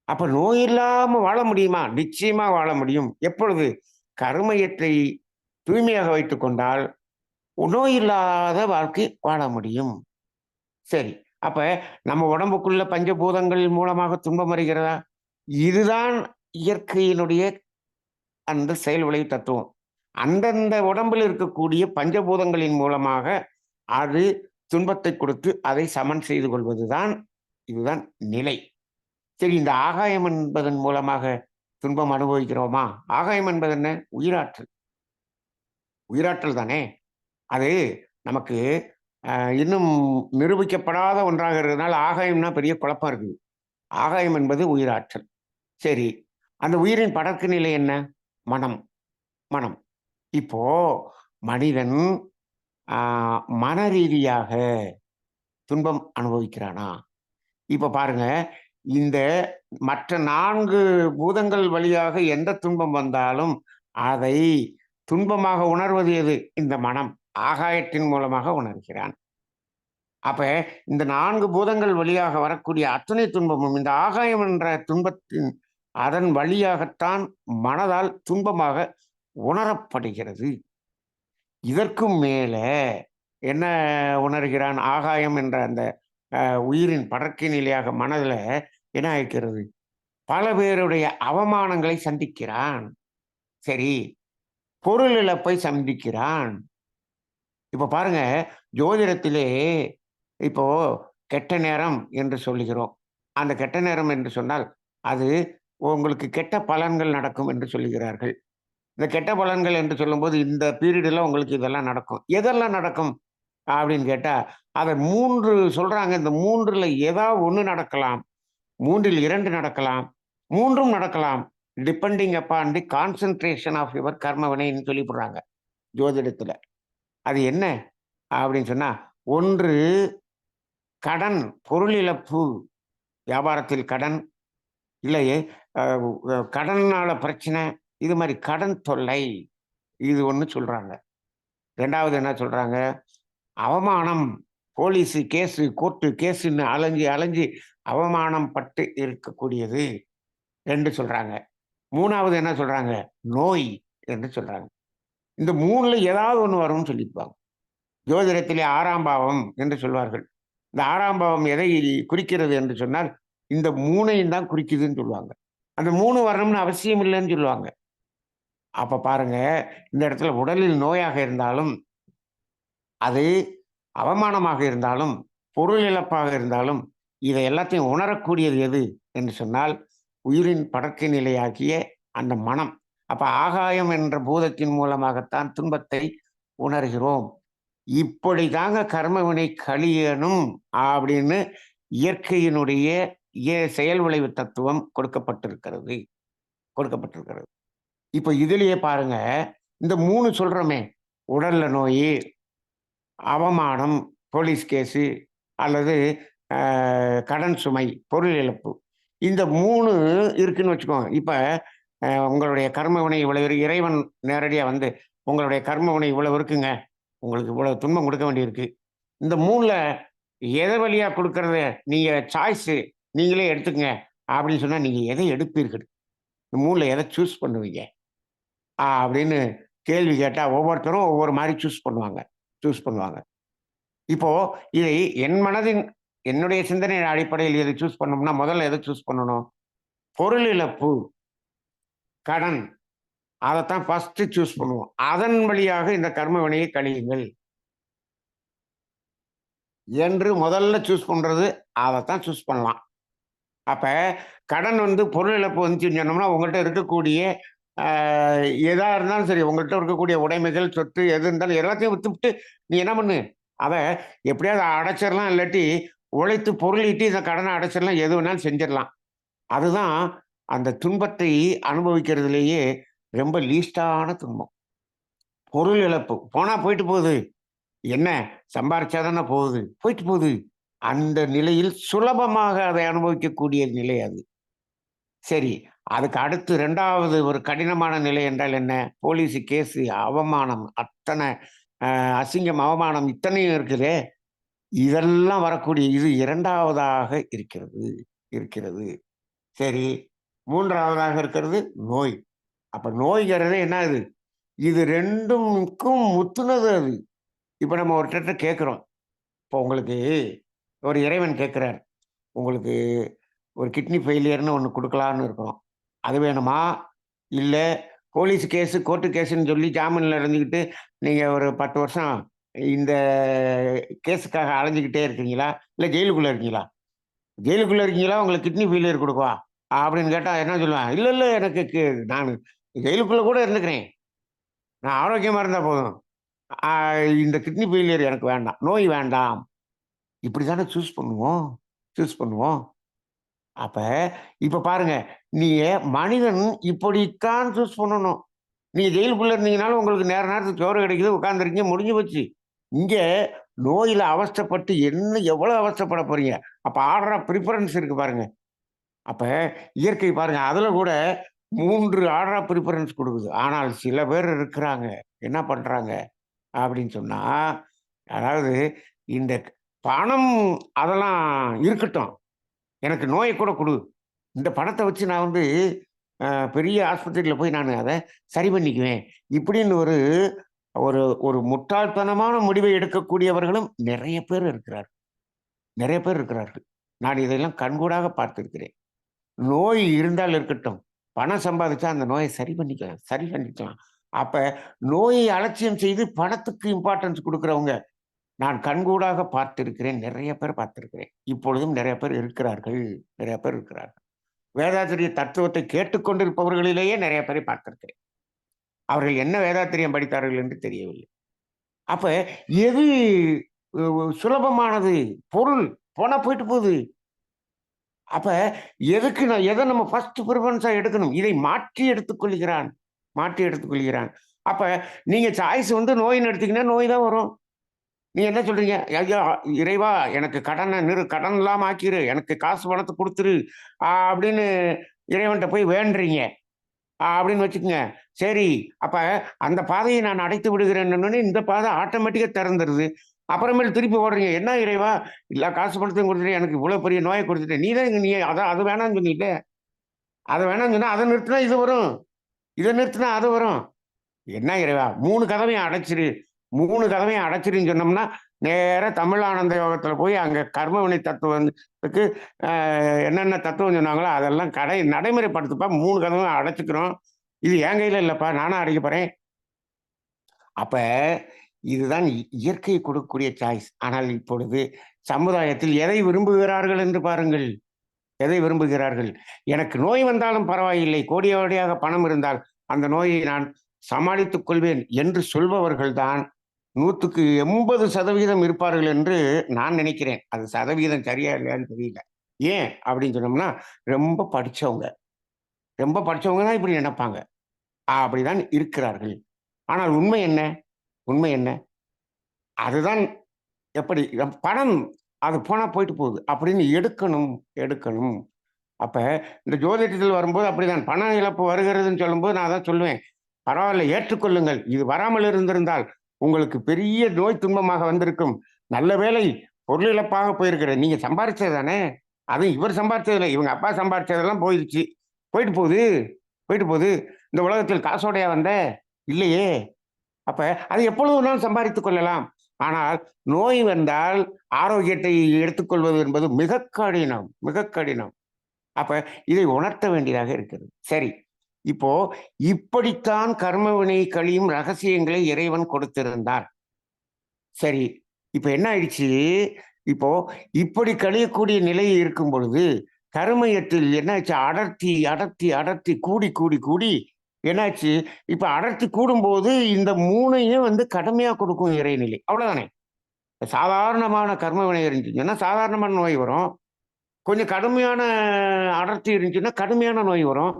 அப்ப நோய் இல்லாம வாழ முடியுமா? நிச்சயமா வாழ முடியும். எப்பொழுது? கர்மயத்தை தூய்மையாக வைத்துக் கொண்டால் நோய் இல்லாத வாழ்க்கை வாழ முடியும். சரி. அப்ப நம்ம உடம்புக்குள்ள பஞ்சபூதங்கள் மூலமாக துன்பம் வருகிறதா? இதுதான் இயற்கையினுடைய அந்த செயல் விளைவு தத்துவம். அந்தந்த உடம்பில் இருக்கக்கூடிய பஞ்சபூதங்களின் மூலமாக அது துன்பத்தை கொடுத்து அதை சமன் செய்து கொள்வதுதான், இதுதான் நிலை. சரி, இந்த ஆகாயம் என்பதன் மூலமாக துன்பம் அனுபவிக்கிறோமா? ஆகாயம் என்பது என்ன? உயிராற்றல். உயிராற்றல் தானே. அது நமக்கு இன்னும் நிரூபிக்கப்படாத ஒன்றாக இருக்கிறதுனால ஆகாயம்னா பெரிய குழப்பம் இருக்குது. ஆகாயம் என்பது உயிராற்றல். சரி, அந்த உயிரின் படர்க்கு நிலை என்ன? மனம். மனம். இப்போ மனிதன் மன ரீதியாக துன்பம் அனுபவிக்கிறானா? இப்ப பாருங்க, இந்த மற்ற 4 பூதங்கள் வழியாக எந்த துன்பம் வந்தாலும் அதை துன்பமாக உணர்வது எது? இந்த மனம். ஆகாயத்தின் மூலமாக உணர்கிறான். அப்ப இந்த 4 பூதங்கள் வழியாக வரக்கூடிய அத்தனை துன்பமும் இந்த ஆகாயம் என்ற துன்பத்தின் அதன் வழியாகத்தான் மனதால் துன்பமாக உணரப்படுகிறது. இதற்கும் மேல என்ன உணர்கிறான்? ஆகாயம் என்ற அந்த உயிரின் படர்க்கை நிலையாக மனதுல என்ன ஆயிக்கிறது? பல பேருடைய அவமானங்களை சந்திக்கிறான். சரி, பொருள் இழப்பை சந்திக்கிறான். இப்ப பாருங்க, ஜோதிடத்திலே இப்போ கெட்ட நேரம் என்று சொல்லுகிறோம். அந்த கெட்ட நேரம் என்று சொன்னால், அது உங்களுக்கு கெட்ட பலன்கள் நடக்கும் என்று சொல்லுகிறார்கள். இந்த கெட்ட பலன்கள் என்று சொல்லும்போது, இந்த பீரியடுல உங்களுக்கு இதெல்லாம் நடக்கும். எதெல்லாம் நடக்கும் அப்படின்னு கேட்டா, அத 3 சொல்றாங்க. இந்த 3ல ஏதாவது 1 நடக்கலாம். 3ல் 2 நடக்கலாம். 3ம் நடக்கலாம். Depending upon the concentration of your கர்ம வினைன்னு சொல்லி போடுறாங்க ஜோதிடத்துல. அது என்ன அப்படின்னு சொன்னா, 1 கடன், பொருள் இழப்பு, வியாபாரத்தில் கடன், இல்லை கடனால பிரச்சனை, இது மாதிரி கடன் தொல்லை, இது ஒண்ணு சொல்றாங்க. 2வது என்ன சொல்றாங்க? அவமானம், போலீஸு கேஸு, கோர்ட்டு கேஸுன்னு அலைஞ்சு அலைஞ்சு அவமானம் பட்டு இருக்கக்கூடியது 2 சொல்றாங்க. 3வது என்ன சொல்றாங்க? நோய் என்று சொல்றாங்க. இந்த 3ல ஏதாவது ஒண்ணு வரும்னு சொல்லியிருப்பாங்க. ஜோதிடத்திலே 6ஆம் பாவம் என்று சொல்வார்கள். இந்த 6ஆம் பாவம் எதை குறிக்கிறது என்று சொன்னால், இந்த 3ஐயும் தான் குறிக்குதுன்னு சொல்லுவாங்க. அந்த 3 வரணும்னு அவசியம் இல்லன்னு சொல்லுவாங்க. அப்ப பாருங்க, இந்த இடத்துல உடலில் நோயாக இருந்தாலும், அது அவமானமாக இருந்தாலும், பொருள் இழப்பாக இருந்தாலும், இதை எல்லாத்தையும் உணரக்கூடியது எது என்று சொன்னால், உயிரின் படர்க்கை நிலையாகிய அந்த மனம். அப்ப ஆகாயம் என்ற பூதத்தின் மூலமாகத்தான் துன்பத்தை உணர்கிறோம். இப்படிதாங்க கர்மவினை கழியணும் அப்படின்னு இயற்கையினுடைய செயல் விளைவு தத்துவம் கொடுக்கப்பட்டிருக்கிறது. கொடுக்கப்பட்டிருக்கிறது. இப்ப இதிலேயே பாருங்க, இந்த 3 சொல்றோமே, உடல்ல நோயி, அவமானம், போலீஸ் கேஸு அல்லது அ கடன் சுமை, பொருள் இழப்பு. இந்த 3 இருக்குன்னு வச்சுக்கோங்க. இப்ப உங்களுடைய கர்ம வினை இவ்வளவு இறைவன் நேரடியா வந்து, உங்களுடைய கர்ம வினை இவ்வளவு இருக்குங்க. உங்களுக்கு இவ்வளவு துன்பம் குடுக்க வேண்டியிருக்கு. இந்த 3ல எத வழியா குடுக்கறத நீங்க சாய்ஸு நீங்களே எடுத்துக்கங்க. அப்படின்னு சொன்னா, நீங்க எதை எடுப்பீர்கள்? இந்த 3ல எத சூஸ் பண்ணுவீங்க? அப்படின்னு கேள்வி கேட்டா, ஒவ்வொருத்தரும் ஒவ்வொரு மாரி சூஸ் பண்ணுவாங்க. சூஸ் பண்ணுவாங்க. இப்போ இதை என் மனதின் என்னுடைய சிந்தனையின் அடிப்படையில் எதை சூஸ் பண்ணணும்னா, முதல்ல எத சூஸ் பண்ணணும்? பொருள் இழப்பு, கடன் அதத்தான் ஃபர்ஸ்ட் சூஸ் பண்ணுவோம். அதன் வழியாக இந்த கர்ம வினையை கழியுங்கள் என்று முதல்ல சூஸ் பண்றது அதத்தான் சூஸ் பண்ணலாம். அப்ப கடன் வந்து பொருள் இழப்பு வந்துச்சுன்னு சொன்னோம்னா, உங்கள்ட்ட இருக்கக்கூடிய அ எதா இருந்தாலும் சரி, உங்கள்ட்ட இருக்கக்கூடிய உடைமைகள், சொத்து எது இருந்தாலும் எல்லாத்தையும் வித்துப்புட்டு நீ என்ன பண்ணு, அத எப்படியாவது அடைச்சிரலாம். இல்லாட்டி உழைத்து பொருள் ஈட்டி இந்த கடன அடைச்சிரலாம். எது வேணாலும் செஞ்சிரலாம். அதுதான் அந்த துன்பத்தை அனுபவிக்கிறதிலேயே ரொம்ப லீஸ்டான துன்பம். பொருள் இழப்பு. போனா போயிட்டு போகுது. என்ன சம்பாரிச்சா தானே போகுது. போயிட்டு போகுது. அந்த நிலையில் சுலபமாக அதை அனுபவிக்கக்கூடிய நிலை அது. சரி. அதுக்கு அடுத்து 2வது ஒரு கடினமான நிலை என்றால் என்ன? போலீஸ் கேஸு, அவமானம், அத்தன அசிங்கம், அவமானம் இத்தனையும் இருக்குதே. இதெல்லாம் வரக்கூடிய இது 2வதாக இருக்கிறது இருக்கிறது. சரி. 3வதாக இருக்கிறது நோய். அப்ப நோய்ங்கிறது என்ன அது? இது 2க்கும் முத்துனது அது. இப்ப நம்ம ஒருத்தர்ட்ட கேட்கிறோம். இப்போ உங்களுக்கு ஒரு இறைவன் கேட்கிறார். உங்களுக்கு ஒரு கிட்னி ஃபெயிலியர்ன்னு ஒண்ணு குடுக்கலான்னு இருக்கிறோம். அது வேணுமா? இல்ல போலீஸ் கேஸு, கோர்ட்டு கேஸுன்னு சொல்லி ஜாமீன்ல இருந்துகிட்டு, நீங்க ஒரு 10 வருஷம் இந்த கேஸுக்காக அலைஞ்சுகிட்டே இருக்கீங்களா? இல்ல ஜெயிலுக்குள்ள இருக்கீங்களா? ஜெயிலுக்குள்ள இருக்கீங்களா? உங்களுக்கு கிட்னி ஃபெயிலியர் குடுக்கவா? அப்படின்னு கேட்டா என்ன சொல்லுவேன்? இல்ல, இல்ல எனக்கு நானு ஜெயிலுக்குள்ள கூட இருந்துக்கிறேன். நான் ஆரோக்கியமா இருந்தா போதும். ஆ இந்த கிட்னி ஃபெயிலியர் எனக்கு வேண்டாம். நோய் வேண்டாம். இப்படி தானே சூஸ் பண்ணுவோம். சூஸ் பண்ணுவோம். அப்ப இப்ப பாருங்க, நீங்க மனிதன் இப்படித்தான் சூஸ் பண்ணணும். நீங்க ஜெயிலுக்குள்ள இருந்தீங்கனாலும் உங்களுக்கு நேர நேரத்துக்கு சோறு கிடைக்குது, உட்கார்ந்துருக்கீங்க, முடிஞ்சு போச்சு. இங்க நோயில அவஸ்தைப்பட்டு எவ்வளவு அவஸ்தைப்பட போறீங்க? அப்ப ஆர்டர் ஆஃப் பிரிஃபரன்ஸ் இருக்கு பாருங்க. அப்ப இயற்கை பாருங்க, அதுல கூட 3 ஆர்டர் ஆஃப் பிரிஃபரன்ஸ் குடுக்குது. ஆனால் சில பேர் இருக்கிறாங்க. என்ன பண்றாங்க அப்படின்னு சொன்னா, அதாவது இந்த பணம் அதெல்லாம் இருக்கட்டும். எனக்கு நோய கூட குடு. இந்த பணத்த வச்சு நான் வந்து அ பெரிய ஆஸ்பத்திரியில போய் நானு அத சரி பண்ணிக்குவேன். இப்படின்னு ஒரு ஒரு ஒரு முட்டாள்தனமான முடிவை எடுக்கக்கூடியவர்களும் நெறைய பேர் இருக்கிறார்கள். நெறைய பேர் இருக்கிறார்கள். நான் இதையெல்லாம் கண்கூடாக பார்த்திருக்கிறேன். நோய் இருந்தால் இருக்கட்டும். பணம் சம்பாதிச்சா அந்த நோய சரி பண்ணிக்கலாம், சரி பண்ணிக்கலாம். அப்ப நோயை அலட்சியம் செய்து பணத்துக்கு இம்பார்ட்டன்ஸ் குடுக்கிறவங்க, நான் கண்கூடாக பார்த்திருக்கிறேன். நெறைய பேர் பார்த்திருக்கிறேன். இப்பொழுதும் நெறைய பேர் இருக்கிறார்கள். நெறைய பேர் இருக்கிறார்கள். வேதாத்திரிய தத்துவத்தை கேட்டுக்கொண்டிருப்பவர்களிலேயே நெறைய பேரை பார்த்திருக்கிறேன். அவர்கள் என்ன வேதாத்திரியம் படித்தார்கள் என்று தெரியவில்லை. அப்ப எது சுலபமானது? பொருள். போனா போயிட்டு போது. அப்ப எதுக்கு எத நம்ம ஃபர்ஸ்ட் பிரிஃபரன்ஸா எடுக்கணும்? இதை மாற்றி எடுத்துக் கொள்கிறான். மாற்றி எடுத்துக் கொள்கிறான். அப்ப நீங்க சாய்ஸ் வந்து நோய்ன்னு எடுத்தீங்கன்னா, நோய் தான் வரும். நீங்க என்ன சொல்றீங்க? ஐயா! இறைவா எனக்கு கடன கடன் இல்லாம ஆக்கிரு. எனக்கு காசு பணத்த குடுத்துரு. அப்படின்னு இறைவன்ட்ட போய் வேண்டுறீங்க. அப்படின்னு வச்சுக்கங்க. சரி, அப்ப அந்த பாதையை நான் அடைத்து விடுகிறேன்னோனே, இந்த பாதை ஆட்டோமேட்டிக்கா திறந்துருது. அப்புறமேல் திருப்பி ஓடுறீங்க. என்ன இறைவா! எல்லா காசு பணத்தையும் குடுத்துட்டேன். எனக்கு இவ்வளோ பெரிய நோய குடுத்துட்ட. நீ தான் நீ அது வேணான்னு சொன்னீல்ல. அத வேணான்னு சொன்னா, அத நிறுத்துனா இது வரும். இத நிறுத்துனா அது வரும். என்ன இறைவா! 3 கதவையும் அடைச்சிரு. 3 கதவையும் அடைச்சிருன்னு சொன்னோம்னா, நேர தமிழ் ஆனந்த யோகத்துல போய் அங்க கர்மவினை தத்துவத்துக்கு என்னென்ன தத்துவம் சொன்னாங்களோ அதெல்லாம் நடைமுறைப்படுத்துப்பா. 3 கதவும் அடைச்சுக்கிறோம். இது என் கையில இல்லப்பா, நானா அடைக்க போறேன். அப்ப இதுதான் இயற்கை கொடுக்கக்கூடிய சாய்ஸ். ஆனால் இப்பொழுது சமுதாயத்தில் எதை விரும்புகிறார்கள் என்று பாருங்கள். எதை விரும்புகிறார்கள்? எனக்கு நோய் வந்தாலும் பரவாயில்லை, கோடியாக பணம் இருந்தால் அந்த நோயை நான் சமாளித்துக் கொள்வேன் என்று சொல்பவர்கள் தான் 100க்கு 80% இருப்பார்கள் என்று நான் நினைக்கிறேன். அது சதவீதம் சரியா இல்லையான்னு தெரியல. ஏன் அப்படின்னு சொன்னோம்னா, ரொம்ப படிச்சவங்க. ரொம்ப படிச்சவங்க தான் இப்படி நினைப்பாங்க. அப்படிதான் இருக்கிறார்கள். ஆனால் உண்மை என்ன? உண்மை என்ன? அதுதான் எப்படி பணம் அது போனா போயிட்டு போகுது அப்படின்னு எடுக்கணும், எடுக்கணும். அப்ப இந்த ஜோதிடத்தில் வரும்போது அப்படிதான் பண இழப்பு வருகிறதுன்னு சொல்லும்போது நான் அதான் சொல்லுவேன். பரவாயில்ல, ஏற்றுக்கொள்ளுங்கள். இது வராமல் இருந்திருந்தால் உங்களுக்கு பெரிய நோய் துன்பமாக வந்திருக்கும். நல்ல வேளை பொருள் இழப்பாக போயிருக்கிறது. நீங்க சம்பாரிச்சது தானே. அதுவும் இவர் சம்பாரிச்சது இல்லை, இவங்க அப்பா சம்பாரிச்சதெல்லாம் போயிடுச்சு. போயிட்டு போகுது, போயிட்டு போகுது. இந்த உலகத்தில் காசோடையா வந்த? இல்லையே. அப்ப அதை எப்பொழுது வேணாலும் சம்பாதித்துக் கொள்ளலாம். ஆனால் நோய் வந்தால் ஆரோக்கியத்தை எடுத்துக்கொள்வது என்பது மிக கடினம், மிக கடினம். அப்ப இதை உணர்த்த வேண்டியதாக இருக்கிறது. சரி, இப்போ இப்படித்தான் கர்மவினை கழியும் ரகசியங்களை இறைவன் கொடுத்திருந்தார். சரி, இப்ப என்ன ஆயிடுச்சு? இப்போ இப்படி கழியக்கூடிய நிலை இருக்கும் பொழுது கருமையத்தில் என்னாச்சு? அடர்த்தி அடர்த்தி அடர்த்தி கூடி கூடி கூடி என்னாச்சு? இப்ப அடர்த்தி கூடும்போது இந்த 3யும் கடுமையா கொடுக்கும் இறைநிலை. அவ்வளவுதானே. சாதாரணமான கர்மவினை இருந்துச்சுன்னா சாதாரணமான நோய் வரும். கொஞ்சம் கடுமையான அடர்த்தி இருந்துச்சுன்னா கடுமையான நோய் வரும்.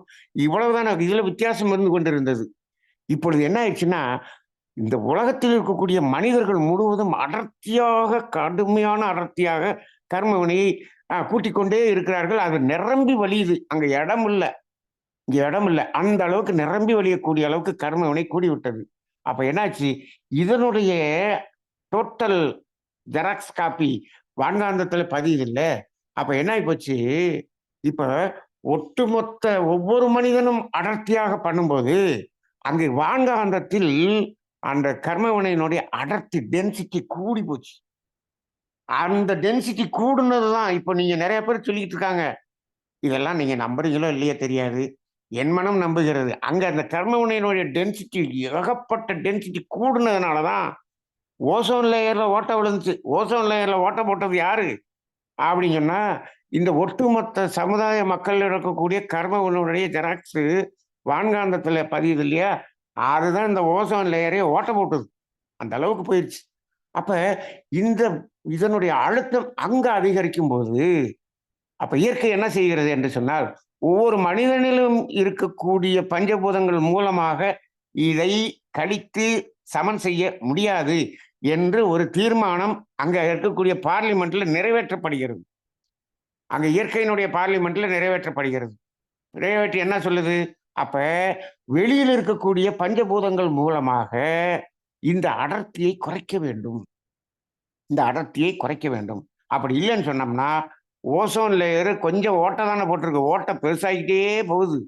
இவ்வளவுதானே. இதுல வித்தியாசம் இருந்து கொண்டிருந்தது. இப்பொழுது என்ன ஆயிடுச்சுன்னா, இந்த உலகத்தில் இருக்கக்கூடிய மனிதர்கள் முழுவதும் அடர்த்தியாக, கடுமையான அடர்த்தியாக கர்மவினையை கூட்டிக் கொண்டே இருக்கிறார்கள். அது நிரம்பி வழியுது. அங்க இடம் இல்ல. இங்க இடம் இல்ல. அந்த அளவுக்கு நிரம்பி வழியக்கூடிய அளவுக்கு கர்மவினை கூடிவிட்டது. அப்ப என்னாச்சு? இதனுடைய டோட்டல் ஜெராக்ஸ் காப்பி வான்காந்தத்துல பதியுது இல்ல. அப்ப என்ன ஆகி போச்சு? இப்ப ஒட்டுமொத்த ஒவ்வொரு மனிதனும் அடர்த்தியாக பண்ணும்போது அங்கு வான்காந்தத்தில் அந்த கர்மவினையினுடைய அடர்த்தி டென்சிட்டி கூடி போச்சு. அந்த டென்சிட்டி கூடுனதுதான் இப்ப நீங்க நிறைய பேர் சொல்லிட்டு இருக்காங்க. இதெல்லாம் நீங்க நம்புறீங்களோ இல்லையோ தெரியாது. என் மனம் நம்புகிறது. அங்க அந்த கர்மவினையினுடைய டென்சிட்டி, ஏகப்பட்ட டென்சிட்டி கூடுனதுனாலதான் ஓசோன் லேயர்ல ஓட்டை விழுந்துச்சு. ஓசோன் லேயர்ல ஓட்டை போட்டது யாரு அப்படின்னு சொன்னா, இந்த ஒட்டுமொத்த சமுதாய மக்கள் இருக்கக்கூடிய கர்மவினையுடைய ஜெராக்ஸ் வான்காந்தத்துல பதியுது இல்லையா? அதுதான் இந்த ஓசோன் லேயரே ஓட்டை போட்டது. அந்த அளவுக்கு போயிருச்சு. அப்ப இந்த இதனுடைய அழுத்தம் அங்க அதிகரிக்கும் போது, அப்ப இயற்கை என்ன செய்கிறது என்று சொன்னால், ஒவ்வொரு மனிதனிலும் இருக்கக்கூடிய பஞ்சபூதங்கள் மூலமாக இதை கழித்து சமன் செய்ய முடியாது என்று ஒரு தீர்மானம் அங்க இருக்கக்கூடிய பார்லிமெண்ட்ல நிறைவேற்றப்படுகிறது. அங்க இயற்கையினுடைய பார்லிமெண்ட்ல நிறைவேற்றப்படுகிறது. நிறைவேற்றி என்ன சொல்லுது? அப்ப வெளியில் இருக்கக்கூடிய பஞ்சபூதங்கள் மூலமாக இந்த அடர்த்தியை குறைக்க வேண்டும். இந்த அடர்த்தியை குறைக்க வேண்டும். அப்படி இல்லைன்னு சொன்னோம்னா, ஓசோன் லேயர் கொஞ்சம் ஓட்டை தானே போட்டிருக்கு. ஓட்டை பெருசாகிட்டே போகுது.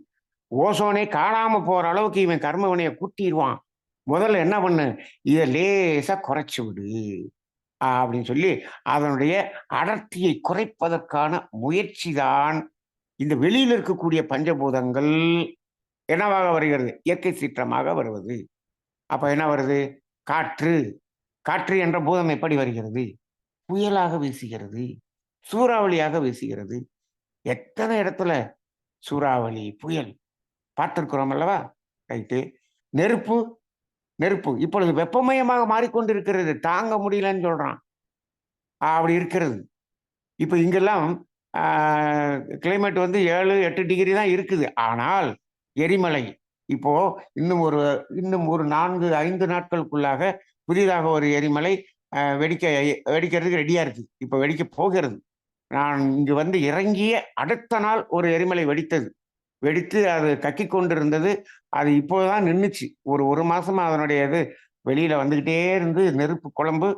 ஓசோனே காணாம போற அளவுக்கு இவன் கர்மவினையை கூட்டிடுவான். முதல்ல என்ன பண்ணு? இதை லேசா குறைச்சு விடு அப்படின்னு சொல்லி அதனுடைய அடர்த்தியை குறைப்பதற்கான முயற்சி தான் இந்த வெளியில் இருக்கக்கூடிய பஞ்சபூதங்கள் என்னவாக வருகிறது? இயற்கை சீற்றமாக வருவது. அப்ப என்ன வருது? காற்று. காற்று என்ற பூதம் எப்படி வருகிறது? புயலாக வீசுகிறது, சூறாவளியாக வீசுகிறது. எத்தனை இடத்துல சூறாவளி, புயல் பார்த்திருக்கிறோம் அல்லவா? ரைட்டு. நெருப்பு. நெருப்பு இப்பொழுது வெப்பமயமாக மாறிக்கொண்டிருக்கிறது. தாங்க முடியலன்னு சொல்றான். அப்படி இருக்கிறது. இப்ப இங்கெல்லாம் கிளைமேட் 7, 8 டிகிரி தான் இருக்குது. ஆனால் எரிமலை இப்போ இன்னும் ஒரு 4, 5 நாட்களுக்குள்ளாக புதிதாக ஒரு எரிமலை வெடிக்கிறதுக்கு ரெடியா இருக்கு. இப்ப வெடிக்க போகிறது. நான் இங்கு இறங்கிய அடுத்த நாள் ஒரு எரிமலை வெடித்தது. வெடித்து அது கக்கிக் கொண்டிருந்தது. அது இப்போதான் நின்னுச்சு. ஒரு மாசமா அதனுடைய இது வெளியில வந்துகிட்டே இருந்து நெருப்பு குழம்பு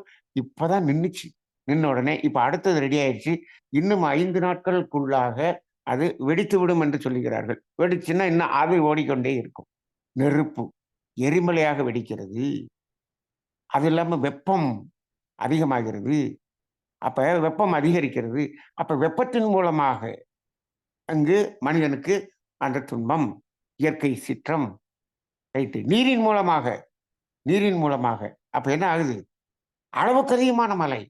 இப்பதான் நின்னுச்சு. நின்ன உடனே இப்ப அடுத்தது ரெடி ஆயிடுச்சு. இன்னும் 5 நாட்களுக்குள்ளாக அது வெடித்து விடும் என்று சொல்லுகிறார்கள். வெடிச்சுன்னா இன்னும் அது ஓடிக்கொண்டே இருக்கும். நெருப்பு எரிமலையாக வெடிக்கிறது. அது இல்லாம வெப்பம் அதிகமாகிறது. அப்ப வெப்பம் அதிகரிக்கிறது. அப்ப வெப்பத்தின் மூலமாக அங்கு மனிதனுக்கு அந்த துன்பம், இயற்கை சீற்றம். ரைட்டு. நீரின் மூலமாக. அப்ப என்ன ஆகுது? அளவுக்கு அதிகமான மழை.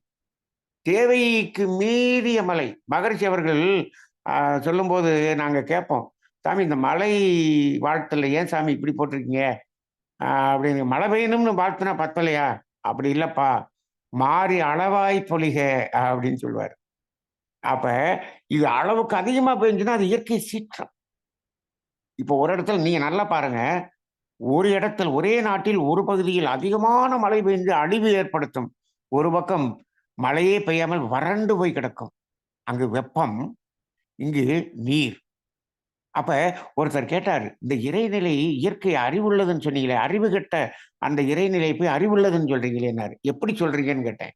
தேவைக்கு மீறிய மழை. மகரிஷி அவர்கள் அ சொல்லும்போது நாங்க கேட்போம். சாமி இந்த மழை வாழ்த்துல ஏன் சாமி இப்படி போட்டிருக்கீங்க? அப்படின்னு மழை பெய்யணும்னு வாழ்த்துனா பத்தலையா? அப்படி இல்லப்பா. மாறி அளவாய் பொழிக அப்படின்னு சொல்லுவாரு. அப்ப இது அளவுக்கு அதிகமா பெஞ்சுன்னா அது இயற்கை சீற்றம். இப்போ ஒரு இடத்துல நீங்க நல்லா பாருங்க. ஒரு இடத்தில் ஒரே நாட்டில் ஒரு பகுதியில் அதிகமான மழை பெய்து அழிவு ஏற்படுத்தும். ஒரு பக்கம் மழையே பெய்யாமல் வறண்டு போய் கிடக்கும். அங்கு வெப்பம், இங்கு நீர். அப்ப ஒருத்தர் கேட்டாரு, "இந்த இறைநிலை இயற்கை அறிவுள்ளதுன்னு சொன்னீங்களே, அறிவு கெட்ட அந்த இறைநிலைய போய் அறிவுள்ளதுன்னு சொல்றீங்களேன்னாரு." "எப்படி சொல்றீங்கன்னு?" கேட்டேன்.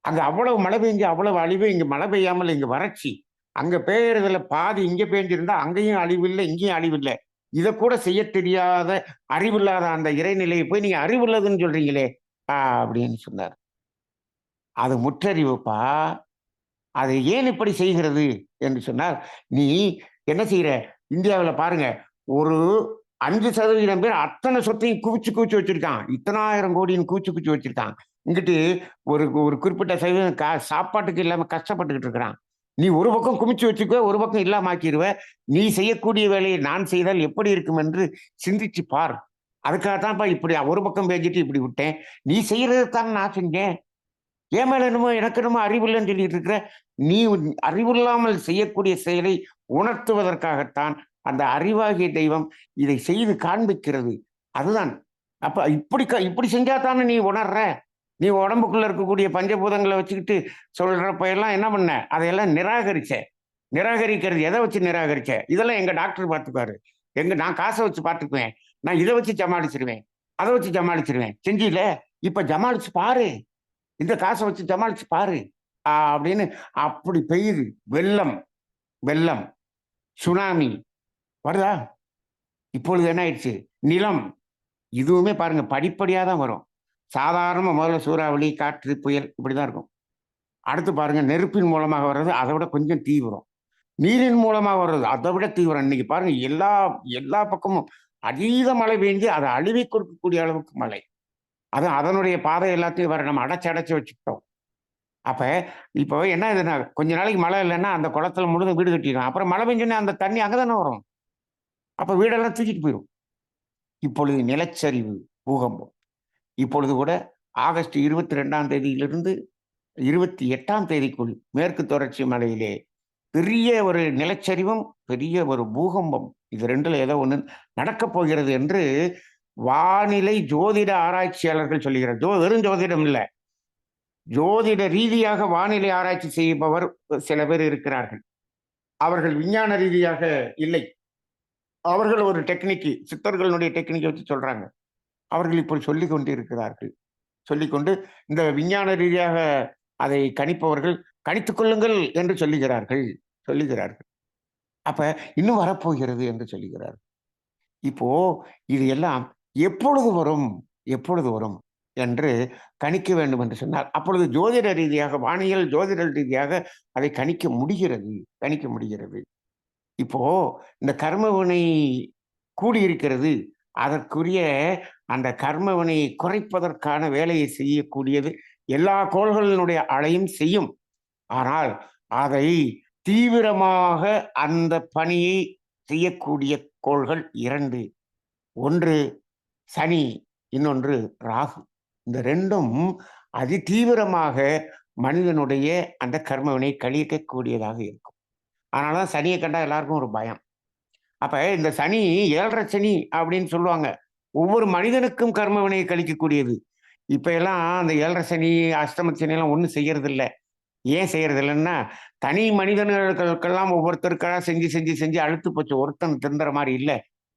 "அங்க அவ்வளவு மழை பெஞ்சு அவ்வளவு அழிவு, இங்க மழை பெய்யாமல் இங்க வறட்சி. அங்க பெய்யறதுல பாதி இங்க பேஞ்சிருந்தா அங்கேயும் அழிவு இல்ல, இங்கேயும் அழிவு இல்ல. இதக்கூட செய்யத் தெரியாத, அறிவில்லாத அந்த இறைநிலைய போய் நீங்க அறிவுள்ளதுன்னு சொல்றீங்களே." அப்படின்னு சொன்னாரு. "அது முற்றறிவுப்பா. அது ஏன் இப்படி செய்கிறது என்று சொன்னால், நீ என்ன செய்ற? இந்தியாவுல பாருங்க, ஒரு 5% பேர் அத்தன சொத்தையும் குவிச்சு குவிச்சு வச்சிருக்கான். இத்தனாயிரம் கோடின்னு குவிச்சு குவிச்சு வச்சிருக்கான். இங்கிட்டு ஒரு ஒரு குறிப்பிட்ட சதவீதம் சாப்பாட்டுக்கு இல்லாம கஷ்டப்பட்டுக்கிட்டு இருக்கிறான். நீ ஒரு பக்கம் குமிச்சு வச்சுக்குவ, ஒரு பக்கம் இல்லாம ஆக்கிருவ. நீ செய்யக்கூடிய வேலையை நான் செய்தால் எப்படி இருக்கும் என்று சிந்திச்சு பார். அதுக்காகத்தான்ப்பா இப்படி ஒரு பக்கம் பேஞ்சுட்டு இப்படி விட்டேன். நீ செய்யறதத்தானே நான் செஞ்சேன். என் மேல என்னமோ எனக்கு என்னமோ அறிவில்லன்னு சொல்லிட்டு இருக்கிற. நீ அறிவில்லாமல் செய்யக்கூடிய செயலை உணர்த்துவதற்காகத்தான் அந்த அறிவாகிய தெய்வம் இதை செய்து காண்பிக்கிறது. அதுதான். அப்ப இப்படி செஞ்சா தானே நீ உணர்ற. நீ உடம்புக்குள்ள இருக்கக்கூடிய பஞ்சபூதங்கள வச்சுக்கிட்டு சொல்றப்ப எல்லாம் என்ன பண்ண? அதையெல்லாம் நிராகரிச்ச. நிராகரிக்கிறது எத வச்சு நிராகரிச்ச? இதெல்லாம் எங்க டாக்டர் பார்த்துக்குவாரு. நான் காச வச்சு பார்த்துக்குவேன். நான் இத வச்சு சமாளிச்சுருவேன். அத வச்சு சமாளிச்சுருவேன். செஞ்சில? இப்ப ஜமாளிச்சு பாரு. இந்த காச வச்சு சமாளிச்சு பாரு. அப்படின்னு அப்படி பெய்யுது. வெள்ளம், வெள்ளம், சுனாமி வருதா? இப்பொழுது என்ன ஆயிடுச்சு? நிலம். இதுவுமே பாருங்க படிப்படியா தான் வரும். சாதாரணமா முதல்ல சூறாவளி, காற்று, புயல் இப்படிதான் இருக்கும். அடுத்து பாருங்க நெருப்பின் மூலமாக வர்றது அதை விட கொஞ்சம் தீவிரம். நீரின் மூலமா வர்றது அதை விட தீவிரம். இன்னைக்கு பாருங்க எல்லா எல்லா பக்கமும் அதீத மழை பெஞ்சு அதை அழிவை கொடுக்கக்கூடிய அளவுக்கு மழை. அது அதனுடைய பாதை எல்லாத்தையும் வேற நம்ம அடைச்சு அடைச்சு வச்சுக்கிட்டோம். அப்ப இப்போ என்ன ஆகுதுன்னா, கொஞ்ச நாளைக்கு மழை இல்லன்னா, அந்த குளத்துல முழுதும் வீடு கட்டிருக்கான். அப்புறம் மழை பெஞ்சோனே அந்த தண்ணி அங்க தானே வரும். அப்ப வீடெல்லாம் தூக்கிட்டு போயிரும். இப்பொழுது நிலச்சரிவு, பூகம்பம். இப்பொழுது கூட ஆகஸ்ட் 22ஆம் தேதியிலிருந்து 28ஆம் தேதிக்குள் மேற்கு தொடர்ச்சி மலையிலே பெரிய ஒரு நிலச்சரிவும், பெரிய ஒரு பூகம்பம். இது 2ல ஏதோ ஒண்ணு நடக்கப் போகிறது என்று வானிலை ஜோதிட ஆராய்ச்சியாளர்கள் சொல்லுகிறார். வெறும் ஜோதிடம் இல்ல. ஜோதிட ரீதியாக வானிலை ஆராய்ச்சி செய்பவர் சில பேர் இருக்கிறார்கள். அவர்கள் விஞ்ஞான ரீதியாக இல்லை. அவர்கள் ஒரு சித்தர்களுடைய டெக்னிக்க வச்சு சொல்றாங்க. அவர்கள் இப்படி சொல்லிக் கொண்டிருக்கிறார்கள். சொல்லிக்கொண்டு இந்த விஞ்ஞான ரீதியாக அதை கணிப்பவர்கள் கணித்துக் கொள்ளுங்கள் என்று சொல்லுகிறார்கள். அப்ப இன்னும் வரப்போகிறது என்று சொல்லுகிறார்கள். இப்போ இது எல்லாம் எப்பொழுது வரும்? எப்பொழுது வரும்? என்று கணிக்க வேண்டும் என்று சொன்னால், அப்பொழுது ஜோதிட ரீதியாக வானியல் ஜோதிட ரீதியாக அதை கணிக்க முடிகிறது. இப்போ இந்த கர்மவினை கூடியிருக்கிறது. அதற்குரிய அந்த கர்மவினையை குறைப்பதற்கான வேலையை செய்யக்கூடியது எல்லா கோள்களினுடைய அலையும் செய்யும். ஆனால் அதை தீவிரமாக அந்த பணியை செய்யக்கூடிய கோள்கள் 2. ஒன்று சனி, இன்னொன்று ராகு. இந்த 2ம் அதிதீவிரமாக மனிதனுடைய அந்த கர்மவினை கழிக்கக்கூடியதாக இருக்கும். அதனால தான் சனிய கண்டா எல்லாருக்கும் ஒரு பயம். அப்ப இந்த சனி 7.5 சனி அப்படின்னு சொல்லுவாங்க. ஒவ்வொரு மனிதனுக்கும் கர்ம வினையை கழிக்கக்கூடியது. இப்ப எல்லாம் அந்த 7.5 சனி, அஷ்டம சனி எல்லாம் ஒண்ணும் செய்யறதில்ல. ஏன் செய்யறதில்லன்னா, தனி மனிதர்களுக்கெல்லாம் ஒவ்வொருத்தருக்கா செஞ்சு அலுத்து போச்சு. ஒருத்தன் திருந்துற மாரி இல்ல.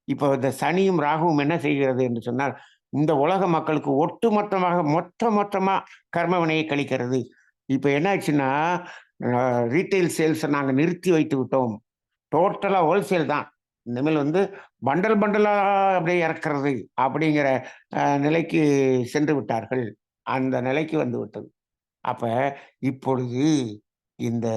இப்போ இந்த சனியும், ராகுவும் என்ன செய்கிறது என்று சொன்னால், இந்த உலக மக்களுக்கு மொத்தமா கர்ம வினையை கழிக்கிறது. இப்ப என்ன ஆச்சுன்னா, ரீட்டெயில் சேல்ஸ நாங்க நிறுத்தி வைத்து விட்டோம். டோட்டலா ஹோல்சேல் தான். இனிமேல் பண்டல் பண்டலா அப்படியே இறக்குறது அப்படிங்கிற நிலைக்கு சென்று விட்டார்கள். அந்த நிலைக்கு வந்து விட்டது. அப்ப இப்பொழுது இந்த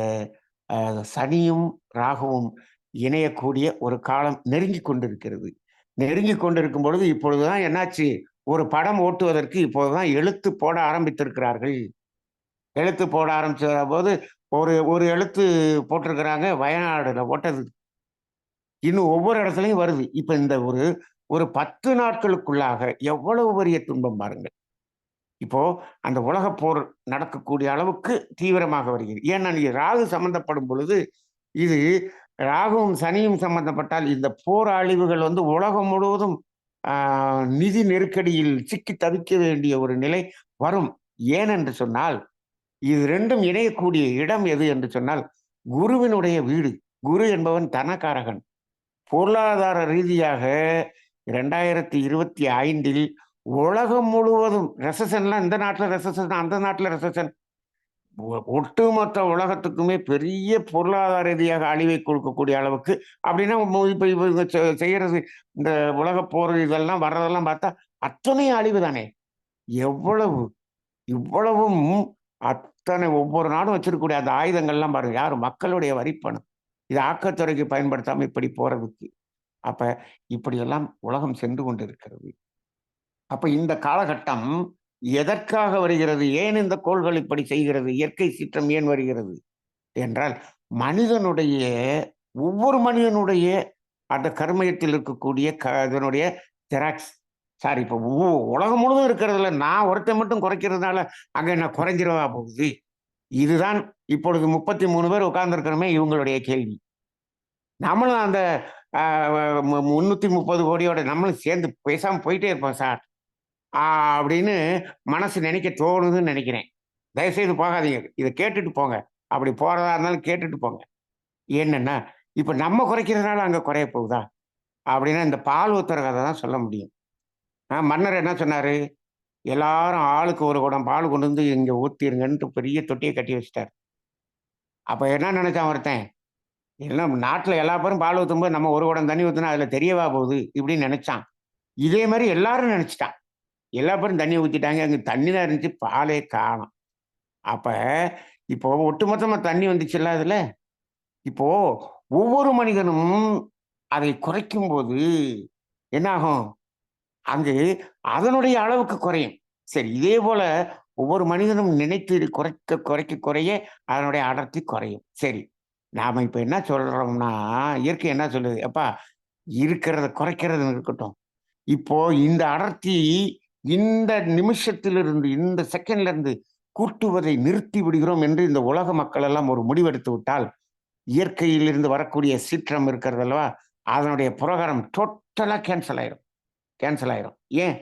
சனியும் ராகுவும் இணையக்கூடிய ஒரு காலம் நெருங்கி கொண்டிருக்கிறது. நெருங்கி கொண்டிருக்கும் பொழுது இப்பொழுதுதான் என்னாச்சு, ஒரு படம் ஓட்டுவதற்கு இப்போதுதான் எழுத்து போட ஆரம்பித்திருக்கிறார்கள். எழுத்து போட ஆரம்பிச்ச போது ஒரு ஒரு எழுத்து போட்டிருக்கிறாங்க வயநாடுல ஓட்டது. இன்னும் ஒவ்வொரு இடத்துலயும் வருது. இப்ப இந்த ஒரு ஒரு 10 நாட்களுக்குள்ளாக எவ்வளவு பெரிய துன்பம் பாருங்கள். இப்போ அந்த உலகப் போர் நடக்கக்கூடிய அளவுக்கு தீவிரமாக வருகிறது. ஏன்னா நீ ராகு சம்பந்தப்படும் பொழுது, இது ராகுவும் சனியும் சம்பந்தப்பட்டால் இந்த போர் அழிவுகள் வந்து உலகம் முழுவதும் ஆ நிதி நெருக்கடியில் சிக்கி தவிக்க வேண்டிய ஒரு நிலை வரும். ஏனென்று சொன்னால், இது 2ம் இணையக்கூடிய இடம் எது என்று சொன்னால், குருவினுடைய வீடு. குரு என்பவன் தனகாரகன். பொருளாதார ரீதியாக 2025ல் உலகம் முழுவதும் ரெசஷன்லாம் இந்த நாட்டுல ரெசஷன், அந்த நாட்டுல ரெசஷன். ஒட்டுமொத்த உலகத்துக்குமே பெரிய பொருளாதார ரீதியாக அழிவை கொடுக்கக்கூடிய அளவுக்கு அப்படின்னா இப்ப இவங்க செய்யறது இந்த உலகப் போர் இதெல்லாம் வர்றதெல்லாம் பார்த்தா அத்தனையும் அழிவு தானே. எவ்வளவு இவ்வளவும் அத்தனை ஒவ்வொரு நாடும் வச்சிருக்கக்கூடிய அந்த ஆயுதங்கள்லாம் பாருங்க, யாரு மக்களுடைய வரிப்பணம். இது ஆக்கத்துறைக்கு பயன்படுத்தாம இப்படி போறதுக்கு. அப்ப இப்படியெல்லாம் உலகம் சென்று கொண்டிருக்கிறது. அப்ப இந்த காலகட்டம் எதற்காக வருகிறது? ஏன் இந்த கோள்கள் இப்படி செய்கிறது? இயற்கை சீற்றம் ஏன் வருகிறது? என்றால் மனிதனுடைய ஒவ்வொரு மனிதனுடைய அந்த கர்மயத்தில் இருக்கக்கூடிய இதனுடைய ஜெராக்ஸ். சார் இப்ப உலகம் முழுவதும் இருக்கிறதுல நான் ஒருத்தன் மட்டும் குறைக்கிறதுனால அங்க என்ன குறைஞ்சிரவா போகுது? இதுதான் இப்பொழுது 33 பேர் உட்கார்ந்திருக்கிறோமே இவங்களுடைய கேள்வி. நம்மளும் அந்த 330 கோடியோட நம்மளும் சேர்ந்து பேசாம போயிட்டே இருப்போம் சார். அப்படின்னு மனசு நினைக்க தோணுதுன்னு நினைக்கிறேன். தயவுசெய்து போகாதீங்க. இத கேட்டுட்டு போங்க. அப்படி போறதா இருந்தாலும் கேட்டுட்டு போங்க. என்னன்னா, இப்ப நம்ம குறைக்கிறதுனால அங்க குறைய போகுதா? அப்படின்னா இந்த பால் ஊத்துற கதை தான் சொல்ல முடியும். மன்னர் என்ன சொன்னாரு? எல்லாரும் ஆளுக்கு ஒரு குடம் பால் கொண்டு வந்து இங்க ஊத்திருங்கன்ட்டு பெரிய தொட்டிய கட்டி வச்சுட்டாரு. அப்ப என்ன நினைச்சான் ஒருத்தன்? எல்லாம் நாட்டுல எல்லா பேரும் பால் ஊத்தும்போது நம்ம ஒரு குடம் தண்ணி ஊத்துனா அதுல தெரியவா போகுது? இப்படின்னு நினைச்சான். இதே மாரி எல்லாரும் நினைச்சுட்டான். எல்லா பேரும் தண்ணி ஊத்திட்டாங்க. அங்க தண்ணி தான் இருந்துச்சு. பாலே காணோம். அப்ப இப்போ ஒட்டுமொத்தமா தண்ணி வந்துச்சுல்ல அதுல. இப்போ ஒவ்வொரு மனிதனும் அதை குறைக்கும்போது என்னாகும்? அங்கு அதனுடைய அளவுக்கு குறையும். சரி, இதே போல ஒவ்வொரு மனிதனும் நினைத்து குறைக்க குறைக்க குறைய அதனுடைய அடர்த்தி குறையும். சரி, நாம இப்ப என்ன சொல்றோம்னா, இயற்கை என்ன சொல்லுது? "எப்பா இருக்கிறத குறைக்கிறது இருக்கட்டும். இப்போ இந்த அடர்த்தி இந்த நிமிஷத்திலிருந்து, இந்த செகண்ட்ல இருந்து கூட்டுவதை நிறுத்தி விடுகிறோம்" என்று இந்த உலக மக்கள் எல்லாம் ஒரு முடிவெடுத்து விட்டால், இயற்கையிலிருந்து வரக்கூடிய சீற்றம் இருக்கிறது அல்லவா? அதனுடைய புரகாரம் டோட்டலா கேன்சல் ஆயிரும். கேன்சல் ஆயிரும். ஏன்?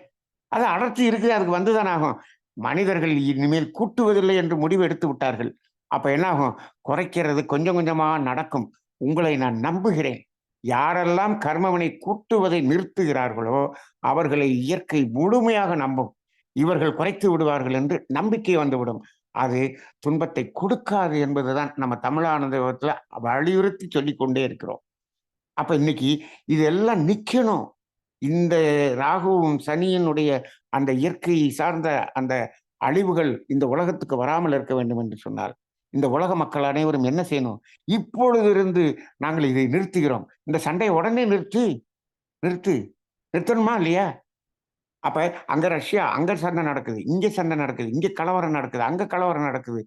அது அடர்த்தி இருக்குது. அதுக்கு வந்துதானே ஆகும். மனிதர்கள் இனிமேல் கூட்டுவதில்லை என்று முடிவு எடுத்து விட்டார்கள். அப்ப என்ன ஆகும்? குறைக்கிறது கொஞ்சம் கொஞ்சமா நடக்கும். உங்களை நான் நம்புகிறேன். யாரெல்லாம் கர்மவினை கூட்டுவதை நிறுத்துகிறார்களோ, அவர்களை இயற்கை முழுமையாக நம்பும். இவர்கள் குறைத்து விடுவார்கள் என்று நம்பிக்கை வந்துவிடும். அது துன்பத்தை கொடுக்காது என்பதுதான் நம்ம தமிழானந்தத்துல வலியுறுத்தி சொல்லிக் கொண்டே இருக்கிறோம். அப்ப இன்னைக்கு இதெல்லாம் நிக்கணும். இந்த ராகுவும் சனியினுடைய அந்த இயற்கையை சார்ந்த அந்த அழிவுகள் இந்த உலகத்துக்கு வராமல் இருக்க வேண்டும் என்று சொன்னால், இந்த உலக மக்கள் அனைவரும் என்ன செய்யணும்? இப்பொழுதிருந்து நாங்கள் இதை நிறுத்துகிறோம். இந்த சண்டைய உடனே நிறுத்து, நிறுத்து. நிறுத்தணுமா இல்லையா? அப்ப அங்க ரஷ்யா, அங்க சண்டை நடக்குது. இங்க சண்டை நடக்குது. இங்க கலவரம் நடக்குது. அங்க கலவரம் நடக்குது.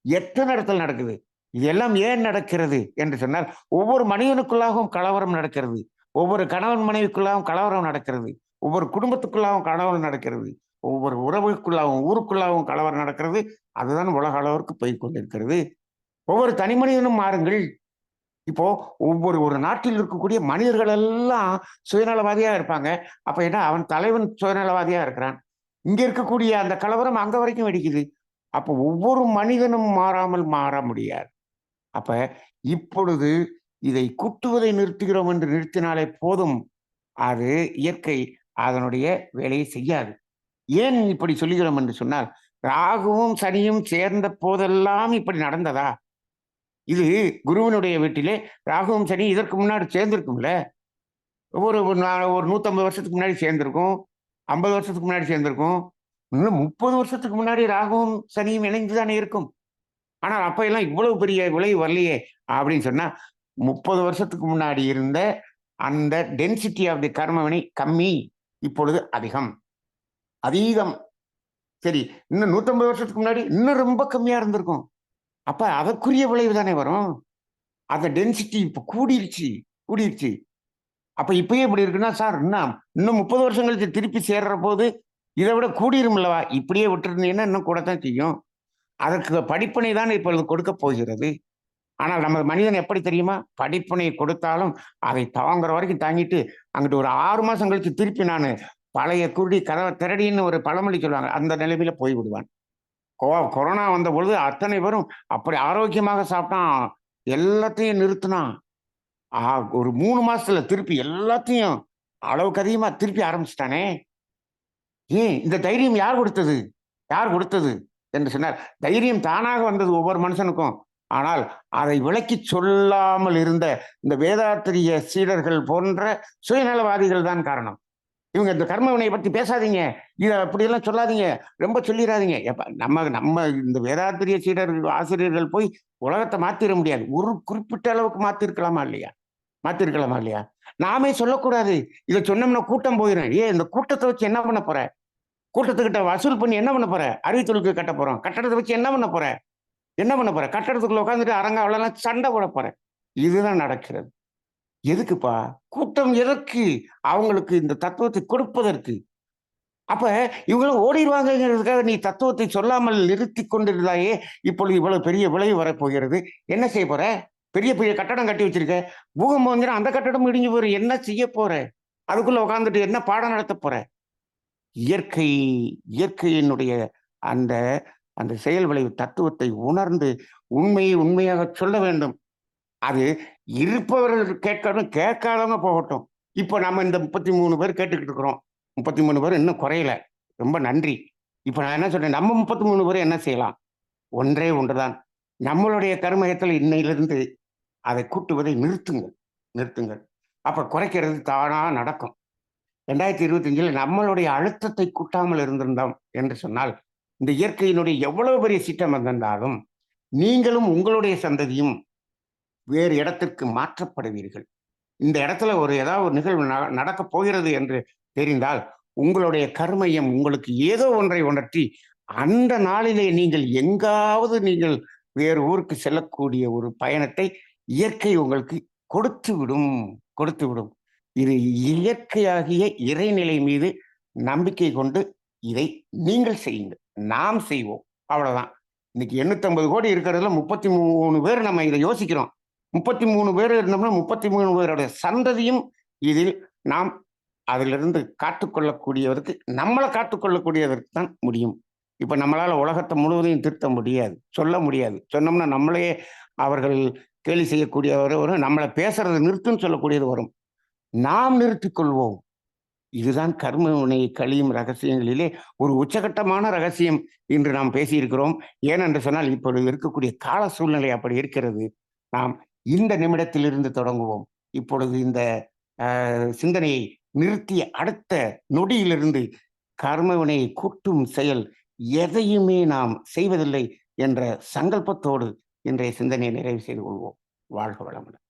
எத்தன இடத்துல நடக்குது. இது எல்லாம் ஏன் நடக்கிறது என்று சொன்னால், ஒவ்வொரு மனிதனுக்குள்ளாகவும் கலவரம் நடக்கிறது. ஒவ்வொரு கணவன் மனைவிக்குள்ளாகவும் கலவரம் நடக்கிறது. ஒவ்வொரு குடும்பத்துக்குள்ளாகவும் கலவரம் நடக்கிறது. ஒவ்வொரு உறவுக்குள்ளாகவும், ஊருக்குள்ளாகவும் கலவரம் நடக்கிறது. அதுதான் உலக அளவிற்கு போய்க் கொண்டிருக்கிறது. ஒவ்வொரு தனி மனிதனும் மாறுங்கள். இப்போ ஒரு நாட்டில் இருக்கக்கூடிய மனிதர்கள் எல்லாம் சுயநலவாதியா இருப்பாங்க. அப்ப என்ன அவன் தலைவன் சுயநலவாதியா இருக்கிறான். இங்க இருக்கக்கூடிய அந்த கலவரம் அங்க வரைக்கும் வெடிக்குது. அப்போ ஒவ்வொரு மனிதனும் மாறாமல் மாற முடியாது. அப்ப இப்பொழுது இதை குட்டுவதை நிறுத்துகிறோம் என்று நிறுத்தினாலே போதும். அது இயற்கை அதனுடைய வேலையை செய்யாது. ஏன் இப்படி சொல்லுகிறோம் என்று சொன்னால், ராகுவும் சனியும் சேர்ந்த போதெல்லாம் இப்படி நடந்ததா? இது குருவினுடைய வீட்டிலே ராகுவும் சனி இதற்கு முன்னாடி சேர்ந்திருக்கும்ல. ஒரு ஒரு 150 வருஷத்துக்கு முன்னாடி சேர்ந்திருக்கும். 50 வருஷத்துக்கு முன்னாடி சேர்ந்திருக்கும். இன்னும் 30 வருஷத்துக்கு முன்னாடி ராகுவும் சனியும் இணைந்து தானே இருக்கும். ஆனால் அப்ப எல்லாம் இவ்வளவு பெரிய விளைவு வரலையே அப்படின்னு சொன்னா, 30 வருஷத்துக்கு முன்னாடி இருந்த அந்த டென்சிட்டி ஆஃப் தி கர்மவினை கம்மி, இப்பொழுது அதிகம். அதீதம். சரி, இன்னும் 150 வருஷத்துக்கு முன்னாடி இன்னும் ரொம்ப கம்மியா இருந்திருக்கும். அப்ப அதற்குரிய விளைவு தானே வரும். அந்த டென்சிட்டி இப்ப கூடிருச்சு, கூடிருச்சு. அப்ப இப்பயே இப்படி இருக்குன்னா, சார் இன்னும் 30 வருஷம் கழிச்சு திருப்பி சேர்ற போது இதை விட கூடிருமில்லவா? இப்படியே விட்டுருந்தீங்கன்னா இன்னும் கூடத்தான் செய்யும். அதற்கு படிப்பினை தான் இப்பொழுது கொடுக்கப் போகிறது. ஆனால் நம்ம மனிதன் எப்படி தெரியுமா? படிப்பினை கொடுத்தாலும் அதை தாங்குற வரைக்கும் தாங்கிட்டு, அங்கிட்டு ஒரு 6 மாசம் கழிச்சு திருப்பி பழைய குருடி கதவை திரடின்னு ஒரு பழமொழி சொல்லுவாங்க. அந்த நிலைமையில போய் விடுவான். கொரோனா வந்த பொழுது அத்தனை பேரும் அப்படி ஆரோக்கியமாக சாப்பிட்டான். எல்லாத்தையும் நிறுத்தினான். ஒரு 3 மாசத்துல திருப்பி எல்லாத்தையும் அளவுக்கு அதிகமா திருப்பி ஆரம்பிச்சுட்டானே. ஏன் இந்த தைரியம் யார் கொடுத்தது? யார் கொடுத்தது என்று சொன்னார். தைரியம் தானாக வந்தது ஒவ்வொரு மனுஷனுக்கும். ஆனால் அதை விளக்கி சொல்லாமல் இருந்த இந்த வேதாத்திரிய சீடர்கள் போன்ற சுயநலவாதிகள் தான் காரணம். இவங்க இந்த கர்ம வினையை பத்தி பேசாதீங்க, இதை அப்படியெல்லாம் சொல்லாதீங்க, ரொம்ப சொல்லிடாதீங்க. நம்ம நம்ம இந்த வேதாத்திரிய சீடர்கள் ஆசிரியர்கள் போய் உலகத்தை மாத்திர முடியாது. ஒரு குறிப்பிட்ட அளவுக்கு மாத்திருக்கலாமா இல்லையா? மாத்திருக்கலாமா இல்லையா? நாமே சொல்லக்கூடாது. இதை சொன்னோம்னா கூட்டம் போயிடும். இந்த கூட்டத்தை வச்சு என்ன பண்ண போற? கூட்டத்துக்கிட்ட வசூல் பண்ணி என்ன பண்ண போற? அறிவித்தலுக்கு கட்ட போறோம். கட்டடத்தை வச்சு என்ன பண்ண போற? என்ன பண்ண போற? கட்டடத்துக்குள்ள உட்காந்துட்டு அரங்காவெல்லாம் சண்டை போட போற. இதுதான் நடக்கிறது. எதுக்குப்பா? கூட்டம் எதற்கு? அவங்களுக்கு இந்த தத்துவத்தை கொடுப்பதற்கு. அப்ப இவங்களும் ஓடிடுவாங்கிறதுக்காக நீ தத்துவத்தை சொல்லாமல் நிறுத்தி கொண்டிருந்தாயே, இப்பொழுது இவ்வளவு பெரிய விளைவு வரப்போகிறது. என்ன செய்ய போற? பெரிய பெரிய கட்டடம் கட்டி வச்சிருக்க. பூகம்பம் வந்துடும், அந்த கட்டடம் இடிஞ்சு போயிடும். என்ன செய்ய போற? அதுக்குள்ள உட்காந்துட்டு என்ன பாடம் நடத்த போற? இயற்கையினுடைய அந்த அந்த செயல் விளைவு தத்துவத்தை உணர்ந்து உண்மையை உண்மையாக சொல்ல வேண்டும். அது இருப்பவர்கள் கேட்கணும், கேட்காதவங்க போகட்டும். இப்போ நம்ம இந்த 33 பேர் கேட்டுக்கிட்டு இருக்கிறோம். 33 பேர் இன்னும் குறையல. ரொம்ப நன்றி. இப்ப நான் என்ன சொல்றேன், நம்ம 33 பேர் என்ன செய்யலாம்? ஒன்றே ஒன்றுதான். நம்மளுடைய கர்மயத்தில் இன்னையிலிருந்து அதை கூட்டுவதை நிறுத்துங்கள், நிறுத்துங்கள். அப்ப குறைக்கிறது தானா நடக்கும். 2025 நம்மளுடைய அழுத்தத்தை கூட்டாமல் இருந்திருந்தோம் என்று சொன்னால், இந்த இயற்கையினுடைய எவ்வளவு பெரிய சீற்றம் வந்திருந்தாலும் நீங்களும் உங்களுடைய சந்ததியும் வேறு இடத்திற்கு மாற்றப்படுவீர்கள். இந்த இடத்துல ஏதாவது ஒரு நிகழ்வு நடக்கப் போகிறது என்று தெரிந்தால், உங்களுடைய கர்மயம் உங்களுக்கு ஏதோ ஒன்றை உணர்த்தி, அந்த நாளிலே நீங்கள் எங்காவது நீங்கள் வேறு ஊருக்கு செல்லக்கூடிய ஒரு பயணத்தை இயற்கை உங்களுக்கு கொடுத்துவிடும், கொடுத்துவிடும். இது இயற்கையாகிய இறைநிலை மீது நம்பிக்கை கொண்டு இதை நீங்கள் செய்யுங்கள். நாம் செய்வோம். அவ்வளவுதான். இன்னைக்கு 850 கோடி இருக்கிறதுல 33 பேர் நம்ம இதை யோசிக்கிறோம். 33 பேர் இருந்தோம்னா 33 பேருடைய சந்ததியும் இதில் நாம் அதிலிருந்து காத்துக்கொள்ளக்கூடியவருக்கு, நம்மளை காத்துக்கொள்ளக்கூடியதற்கு தான் முடியும். இப்ப நம்மளால உலகத்தை முழுவதையும் திருத்த முடியாது, சொல்ல முடியாது. சொன்னோம்னா நம்மளையே அவர்கள் கேலி செய்யக்கூடியவர் வரும், நம்மளை பேசுறது நிறுத்துன்னு சொல்லக்கூடியது வரும். நாம் நிறுத்திக் கொள்வோம். இதுதான் கர்ம வினையை கழியும் ரகசியங்களிலே ஒரு உச்சகட்டமான ரகசியம் இன்று நாம் பேசியிருக்கிறோம். ஏனென்று சொன்னால் இப்பொழுது இருக்கக்கூடிய கால சூழ்நிலை அப்படி இருக்கிறது. நாம் இந்த நிமிடத்திலிருந்து தொடங்குவோம். இப்பொழுது இந்த சிந்தனையை நிறுத்திய அடுத்த நொடியிலிருந்து கர்ம வினையை கூட்டும் செயல் எதையுமே நாம் செய்வதில்லை என்ற சங்கல்பத்தோடு இன்றைய சிந்தனையை நிறைவு செய்து கொள்வோம். வாழ்க வளமுடன்.